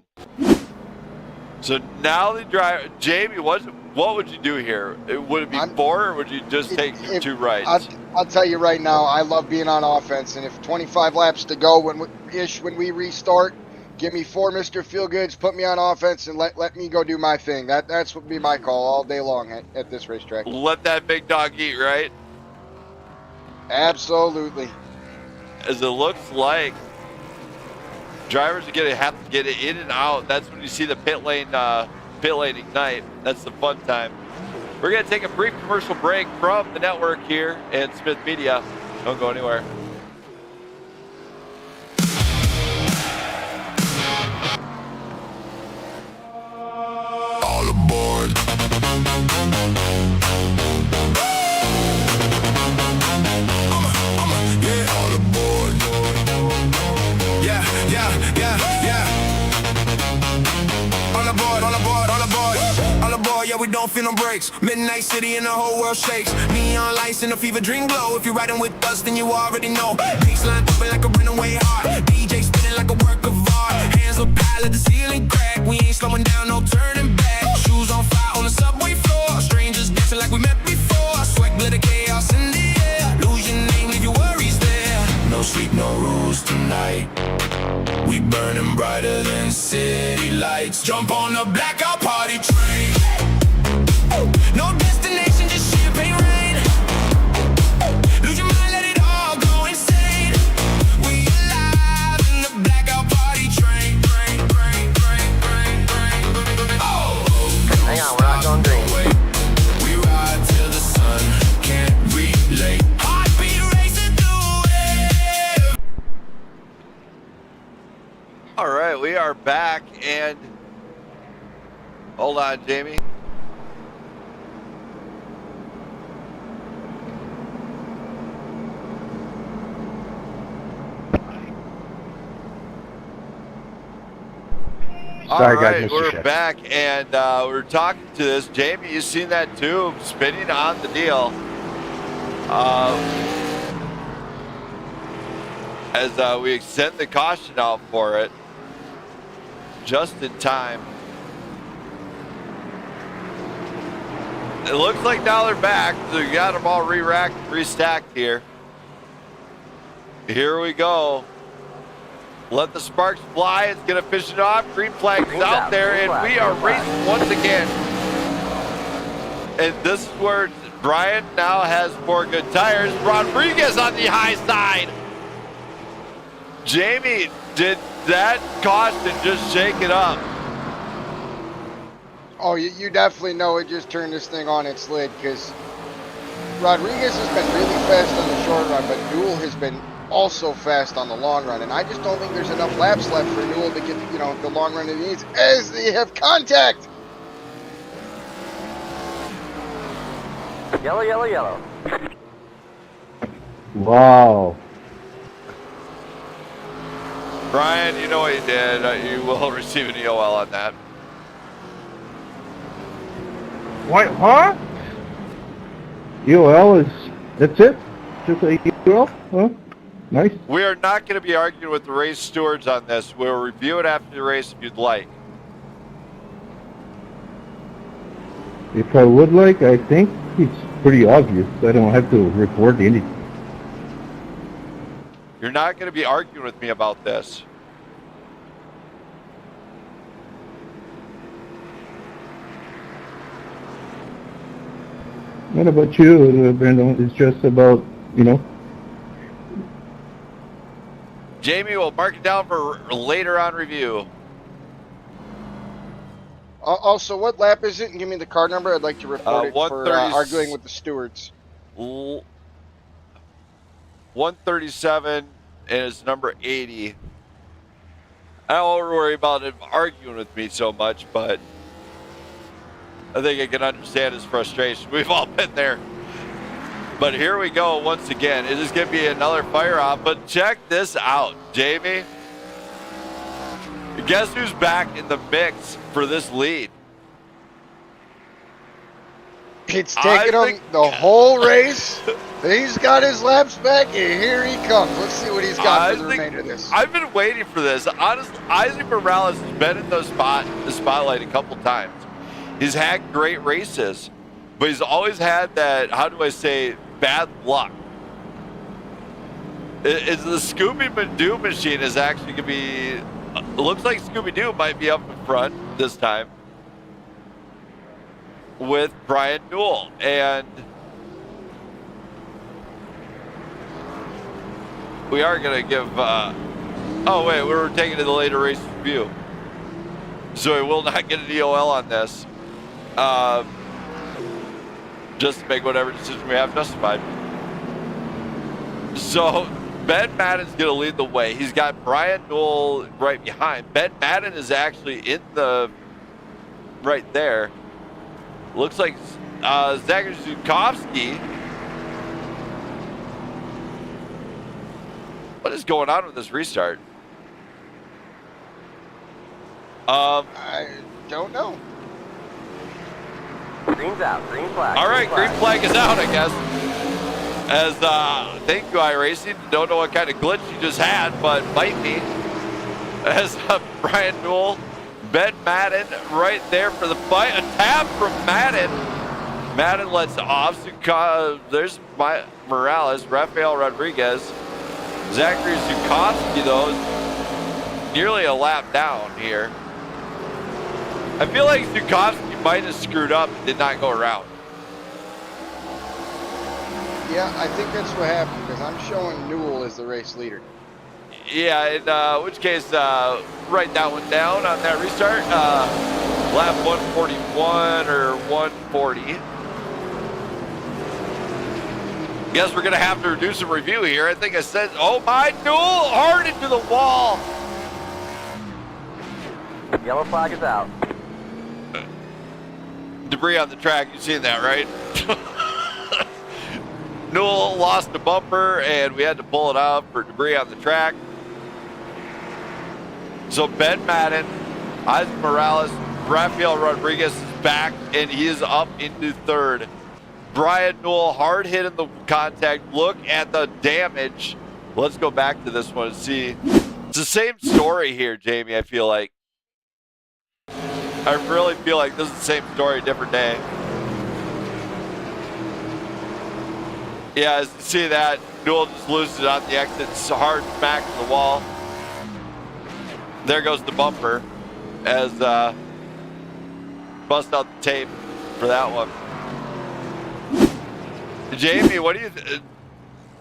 Speaker 3: So now the driver, Jamie, what would you do here? Would it be 4 or would you just take your 2 rides?
Speaker 6: I'll tell you right now, I love being on offense, and if 25 laps to go when we restart, give me 4 Mr. Feelgoods, put me on offense, and let me go do my thing. That's what would be my call all day long at this racetrack.
Speaker 3: Let that big dog eat, right?
Speaker 6: Absolutely.
Speaker 3: As it looks like drivers are gonna have to get it in and out. That's when you see the pit lane ignite. That's the fun time. We're gonna take a brief commercial break from the network here and Smith Media. Don't go anywhere.
Speaker 2: All aboard. Yeah, all aboard. Yeah. All aboard, all aboard, all aboard. All aboard, yeah, we don't feel no breaks. Midnight city and the whole world shakes. Neon lights and a fever dream glow. If you're riding with us, then you already know. Baseline pumping like a runaway heart. DJ spinning like a work of art. Hands up high, let the ceiling crack. We ain't slowing down, no turning back. Shoes on fire on the subway floor. Strangers dancing like we met before. Sweat, glitter, chaos in the air. Lose your name, leave your worries there. No sleep, no rules tonight. We burning brighter than city lights. Jump on the blackout party train. No destination, just champagne rain. Lose your mind, let it all go insane. We alive in the blackout party train. Oh,
Speaker 7: Hang on, we're not going green.
Speaker 2: we ride till the sun can't relate. Heartbeat racing through it.
Speaker 3: All right, we are back and hold on, Jamie.
Speaker 8: Sorry,
Speaker 3: All
Speaker 8: guys,
Speaker 3: right,
Speaker 8: Mr.
Speaker 3: we're
Speaker 8: Chef.
Speaker 3: back and we're talking to this. Jamie, you seen that tube spinning on the deal. As we extend the caution out for it, just in time. It looks like now they're back. So we got them all re-racked, restacked here. Here we go. Let the sparks fly. It's going to finish it off. Green flag's out there, and we are racing once again. And this is where Brian now has 4 good tires. Rodriguez on the high side. Jamie, did that caution just shake it up?
Speaker 6: Oh, you definitely know it just turned this thing on its lid, because Rodriguez has been really fast on the short run, but Newell has been also fast on the long run, and I just don't think there's enough laps left for Newell to get, the long run he needs as they have contact.
Speaker 7: Yellow, yellow, yellow.
Speaker 8: Wow.
Speaker 3: Brian, you know what you did. You will receive an EOL on that.
Speaker 8: What? Huh? UL is, that's it? Just a UL? Huh? Nice.
Speaker 3: We are not going to be arguing with the race stewards on this. We'll review it after the race if you'd like.
Speaker 8: If I would like, I think it's pretty obvious. I don't have to report anything.
Speaker 3: You're not going to be arguing with me about this.
Speaker 8: What about you, Brandon? It's just about,
Speaker 3: Jamie will mark it down for later on review.
Speaker 6: Also, what lap is it? And give me the car number. I'd like to report it for
Speaker 3: 130
Speaker 6: arguing with the stewards.
Speaker 3: 137 and it's number 80. I don't worry about him arguing with me so much, but I think I can understand his frustration. We've all been there. But here we go once again. It is going to be another fire off, but check this out, Jamie. Guess who's back in the mix for this lead?
Speaker 6: It's taken him the whole race. He's got his laps back, and here he comes. Let's see what he's got for the remainder of this.
Speaker 3: I've been waiting for this. Honestly, Isaac Morales has been in the spotlight a couple times. He's had great races, but he's always had that, how do I say, bad luck. Is the Scooby-Doo machine is actually going to be, it looks like Scooby-Doo might be up in front this time with Brian Newell. And we are going to give, oh wait, we were taking to the later race review. So we will not get an EOL on this. Just to make whatever decision we have justified. So Ben Madden's going to lead the way. He's got Brian Newell right behind. Ben Madden is actually in the, right there. Looks like Zachary Zukowski. What is going on with this restart?
Speaker 6: I don't know.
Speaker 7: Green's out. Green flag.
Speaker 3: All right, green flag is out, I guess. As thank you, iRacing. Don't know what kind of glitch you just had, but might be. As Brian Newell, Ben Madden right there for the fight. A tap from Madden. Madden lets off. There's Morales, Rafael Rodriguez. Zachary Zukowski, though, is nearly a lap down here. I feel like Zukowski might have screwed up and did not go around.
Speaker 6: Yeah, I think that's what happened because I'm showing Newell as the race leader.
Speaker 3: Yeah, in which case, write that one down on that restart. Lap 141 or 140. Guess we're going to have to do some review here. I think I said, oh my, Newell hard into the wall.
Speaker 7: Yellow flag is out.
Speaker 3: Debris on the track, you've seen that, right? Newell lost the bumper and we had to pull it out for debris on the track. So Ben Madden, Isaac Morales, Rafael Rodriguez is back and he is up into third. Brian Newell hard hit in the contact. Look at the damage. Let's go back to this one and see. It's the same story here, Jamie, I feel like. I really feel like this is the same story, different day. Yeah, as you see that, Newell just loses it on the exit. It's a hard smack to the wall. There goes the bumper as bust out the tape for that one. Jamie, what do you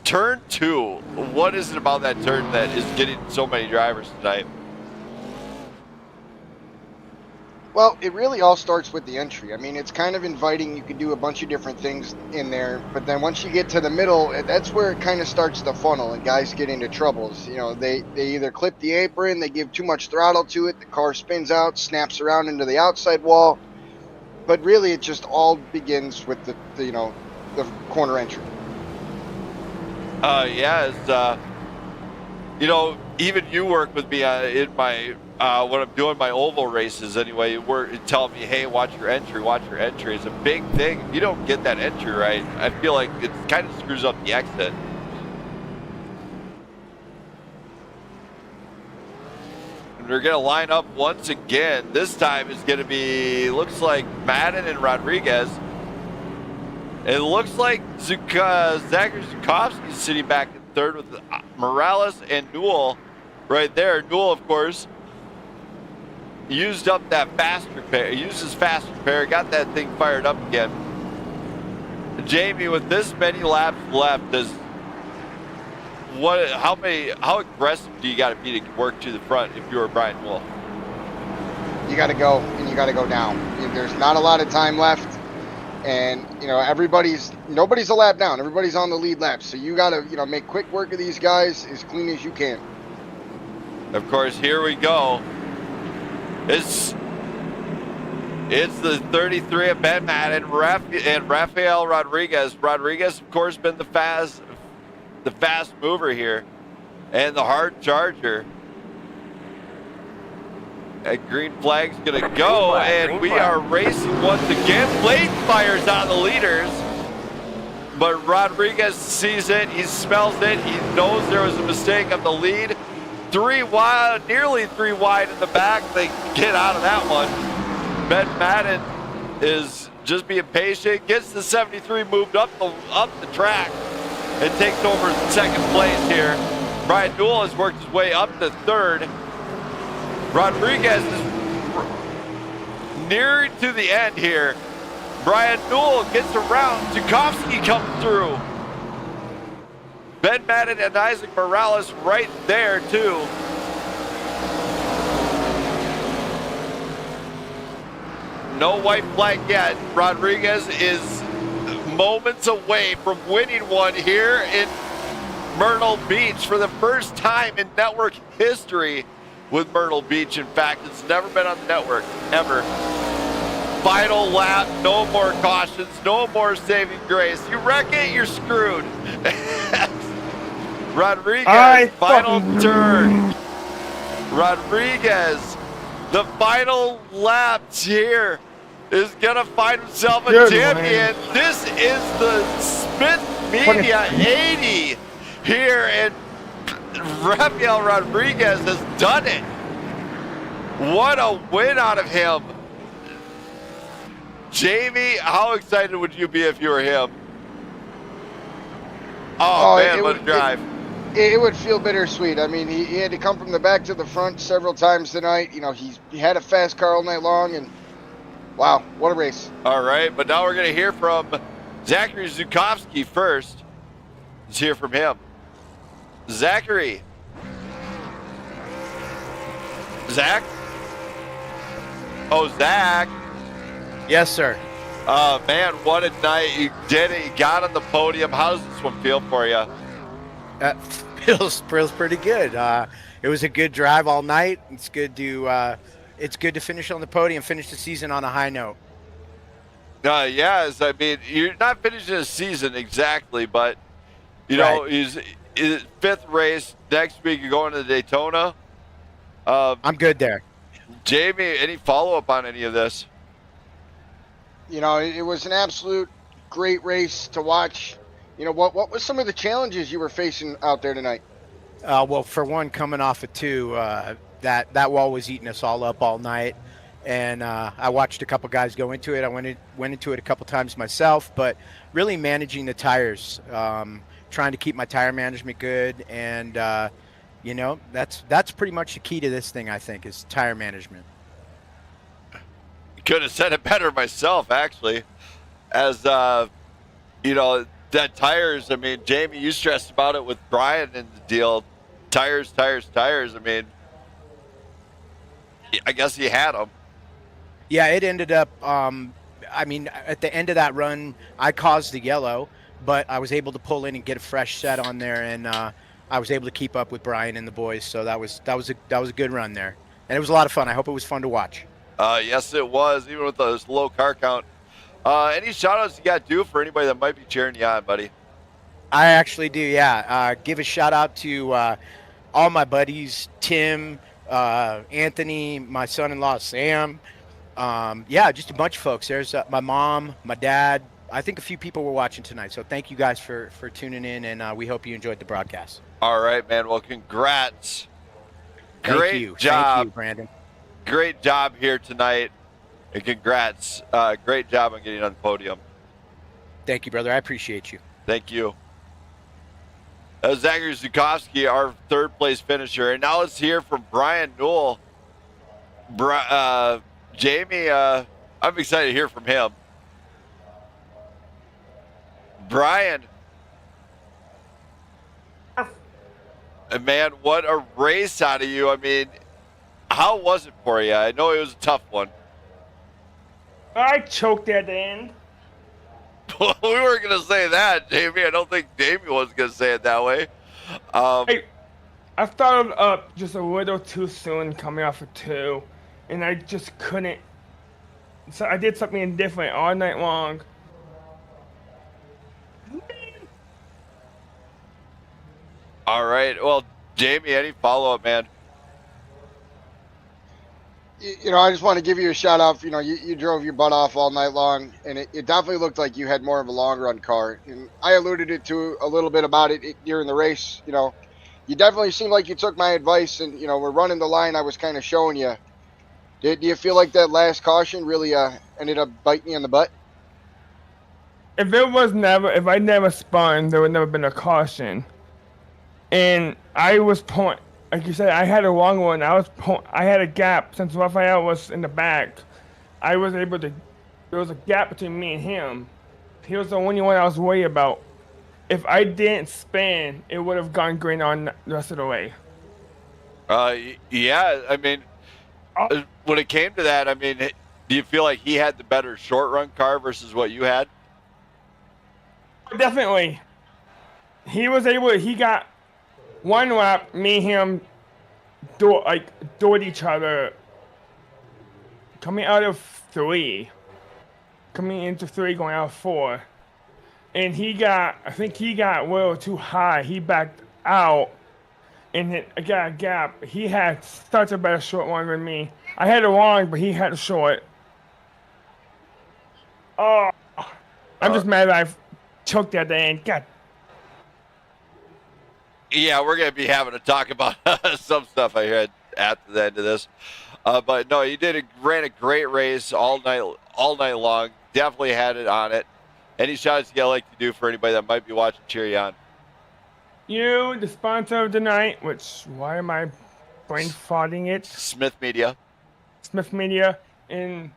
Speaker 3: turn 2? What is it about that turn that is getting so many drivers tonight?
Speaker 6: Well, it really all starts with the entry. I mean, it's kind of inviting. You can do a bunch of different things in there, but then once you get to the middle, that's where it kind of starts to funnel and guys get into troubles. You know, they either clip the apron, they give too much throttle to it, the car spins out, snaps around into the outside wall. But really, it just all begins with the corner entry.
Speaker 3: Yeah, even you work with me in my when I'm doing my oval races anyway. You tell me, hey, watch your entry. It's a big thing. If you don't get that entry right, I feel like it kind of screws up the exit. And we're going to line up once again. This time it's going to be, looks like Madden and Rodriguez. It looks like Zachary Zukowski is sitting back in third with Morales and Newell right there. Newell, of course, used up that fast repair, used his fast repair, got that thing fired up again. Jamie, with this many laps left, how aggressive do you got to be to work to the front if you're Brian Newell?
Speaker 6: You got to go, and you got to go down. There's not a lot of time left. And, nobody's a lap down. Everybody's on the lead lap. So you got to, make quick work of these guys as clean as you can.
Speaker 3: Of course, here we go. It's the 33 of Ben Madden and Rafael Rodriguez. Rodriguez, of course, been the fast mover here and the hard charger. A green flag's gonna go, and we are racing once again. Blade fires out of the leaders, but Rodriguez sees it, he smells it, he knows there was a mistake of the lead. 3 wide, nearly 3 wide in the back. They get out of that one. Ben Madden is just being patient, gets the 73 moved up the track, and takes over second place here. Brian Newell has worked his way up to third. Rodriguez is near to the end here. Brian Newell gets around. Zukovsky comes through. Ben Madden and Isaac Morales right there too. No white flag yet. Rodriguez is moments away from winning one here in Myrtle Beach for the first time in network history with Myrtle Beach. In fact, it's never been on the network, ever. Final lap, no more cautions, no more saving grace. You wreck it, you're screwed. Rodriguez, final turn. Rodriguez, the final laps here, is gonna find himself a champion. This is the Smith Media 80 here, and Rafael Rodriguez has done it. What a win out of him. Jamie, how excited would you be if you were him? Oh man, what a drive.
Speaker 6: It would feel bittersweet. I mean, he had to come from the back to the front several times tonight. You know, he had a fast car all night long, and wow, what a race.
Speaker 3: All right, but now we're going to hear from Zachary Zukovsky first. Let's hear from him. Zachary. Zach? Oh, Zach.
Speaker 9: Yes, sir.
Speaker 3: Man, what a night. You did it. You got on the podium. How does this one feel for you?
Speaker 9: Feels pretty good. It was a good drive all night. It's good to finish on the podium, finish the season on a high note.
Speaker 3: Yes, I mean, you're not finishing a season exactly, but, you know, he's 5th race. Next week, you're going to Daytona.
Speaker 9: I'm good there.
Speaker 3: Jamie, any follow-up on any of this?
Speaker 6: You know, it was an absolute great race to watch. You know, what was some of the challenges you were facing out there tonight?
Speaker 9: Well, for one, coming off of 2, that wall was eating us all up all night. And I watched a couple guys go into it. I went into it a couple times myself, but really managing the tires, trying to keep my tire management good. And, you know, that's pretty much the key to this thing, I think, is tire management.
Speaker 3: Could have said it better myself, actually. As, you know, that tires, I mean, Jamie, you stressed about it with Brian and the deal. Tires. I mean, I guess he had them.
Speaker 9: Yeah, it ended up, I mean, at the end of that run, I caused the yellow, but I was able to pull in and get a fresh set on there, and I was able to keep up with Brian and the boys, so that was a good run there. And it was a lot of fun. I hope it was fun to watch.
Speaker 3: Yes, it was, even with the low car count. Any shout-outs you got to do for anybody that might be cheering you on, buddy?
Speaker 9: I actually do, yeah. Give a shout-out to all my buddies, Tim, Anthony, my son-in-law, Sam. Yeah, just a bunch of folks. There's my mom, my dad. I think a few people were watching tonight, so thank you guys for tuning in, and we hope you enjoyed the broadcast.
Speaker 3: All right, man. Well, congrats.
Speaker 9: Thank you, Brandon.
Speaker 3: Great job here tonight, and congrats. Great job on getting on the podium.
Speaker 9: Thank you, brother. I appreciate you.
Speaker 3: Thank you. Zachary Zukovsky, our 3rd place finisher. And now let's hear from Brian Newell. Jamie, I'm excited to hear from him. Brian. And man, what a race out of you. I mean, how was it for you? I know it was a tough one.
Speaker 4: I choked at the end.
Speaker 3: We weren't going to say that, Jamie. I don't think Jamie was going to say it that way.
Speaker 4: I started up just a little too soon coming off of 2, and I just couldn't. So I did something different all night long.
Speaker 3: All right. Well, Jamie, any follow-up, man?
Speaker 6: You know, I just want to give you a shout out. You know, you drove your butt off all night long, and it definitely looked like you had more of a long run car. And I alluded it to a little bit about it during the race. You know, you definitely seemed like you took my advice, and you know, we're running the line I was kind of showing you. Do you feel like that last caution really ended up biting you in the butt?
Speaker 4: If I never spun, there would never been a caution. And I was like you said, I had a long one. I had a gap since Raphael was in the back. I was able to. There was a gap between me and him. He was the only one I was worried about. If I didn't spin, it would have gone green on the rest of the way.
Speaker 3: Yeah, I mean, when it came to that, I mean, do you feel like he had the better short run car versus what you had?
Speaker 4: Definitely. He got one lap, me and him doored each other coming out of 3. Coming into 3, going out of 4. And I think he got a little too high. He backed out and I got a gap. He had such a better short one than me. I had a long, but he had a short. Oh, I'm just mad that I choked at the end. God.
Speaker 3: Yeah, we're going to be having to talk about some stuff I heard after the end of this. But no, you ran a great race all night long. Definitely had it on it. Any shots you like to do for anybody that might be watching, cheer you on?
Speaker 4: You, the sponsor of the night, which, why am I brain farting it?
Speaker 3: Smith Media,
Speaker 4: and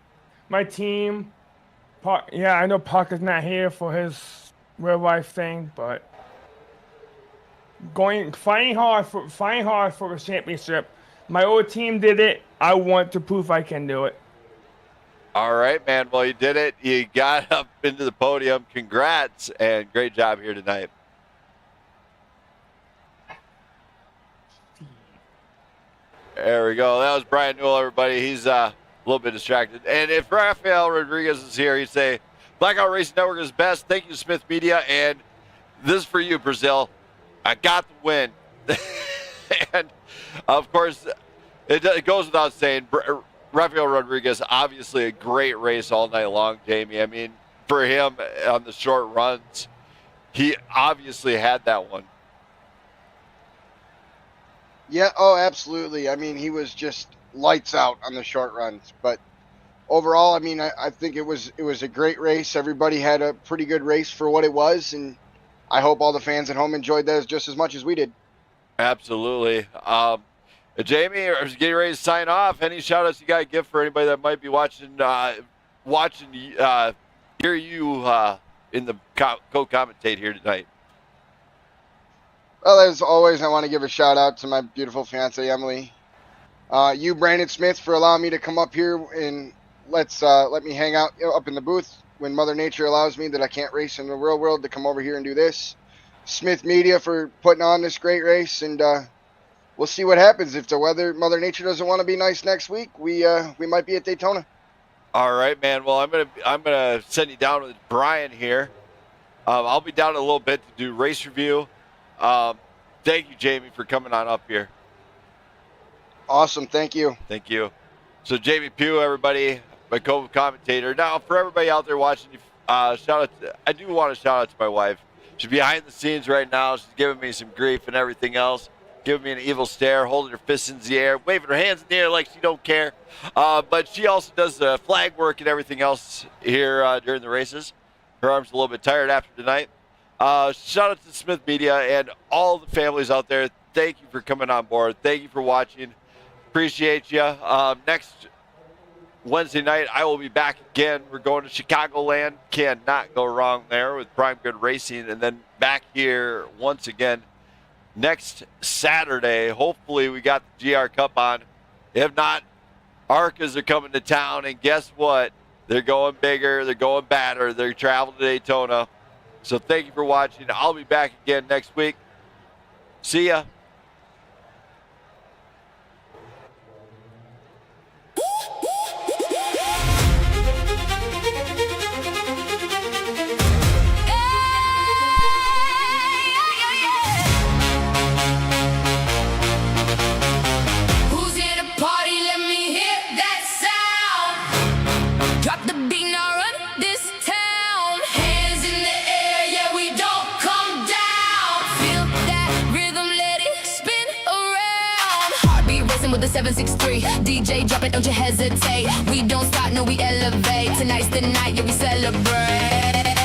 Speaker 4: my team. Yeah, I know Parker's not here for his real life thing, but fighting hard for the championship. My old team did it. I want to prove I can do it.
Speaker 3: All right, man. Well, you did it. You got up into the podium. Congrats, and great job here tonight. There we go. That was Brian Newell, everybody. He's a little bit distracted. And if Rafael Rodriguez is here, he'd say, Blackout Racing Network is best. Thank you, Smith Media. And this is for you, Brazil. I got the win. And, of course, it goes without saying, Rafael Rodriguez, obviously a great race all night long, Jamie. I mean, for him on the short runs, he obviously had that one.
Speaker 6: Yeah, oh, absolutely. I mean, he was just lights out on the short runs. But overall, I mean, I think it was a great race. Everybody had a pretty good race for what it was, and I hope all the fans at home enjoyed that just as much as we did.
Speaker 3: Absolutely. Jamie, I was getting ready to sign off. Any shout-outs you got to give for anybody that might be watching, hear you in the co-commentate here tonight?
Speaker 6: Well, as always, I want to give a shout-out to my beautiful fiancée, Emily. You, Brandon Smith, for allowing me to come up here and let me hang out up in the booth when Mother Nature allows me that I can't race in the real world to come over here and do this. Smith Media for putting on this great race, and we'll see what happens. If Mother Nature doesn't want to be nice next week, we might be at Daytona.
Speaker 3: All right, man. Well, I'm gonna send you down with Brian here. I'll be down in a little bit to do race review. Thank you, Jamie, for coming on up here.
Speaker 6: Awesome. Thank you.
Speaker 3: Thank you. So Jamie Pugh, everybody, my co-commentator. Now, for everybody out there watching, I do want to shout out to my wife. She's behind the scenes right now. She's giving me some grief and everything else. Giving me an evil stare, holding her fists in the air, waving her hands in the air like she don't care. But she also does the flag work and everything else here during the races. Her arm's a little bit tired after tonight. Shout out to Smith Media and all the families out there. Thank you for coming on board. Thank you for watching. Appreciate you. Next Wednesday night, I will be back again. We're going to Chicagoland. Cannot go wrong there with Prime Good Racing. And then back here once again next Saturday. Hopefully we got the GR Cup on. If not, ARCAs are coming to town. And guess what? They're going bigger. They're going badder. They're traveling to Daytona. So thank you for watching. I'll be back again next week. See ya.
Speaker 1: Who's here to party? Let me hear that racing with the 763. DJ, drop it, don't you hesitate. We don't stop, no, we elevate. Tonight's the night, yeah, we celebrate.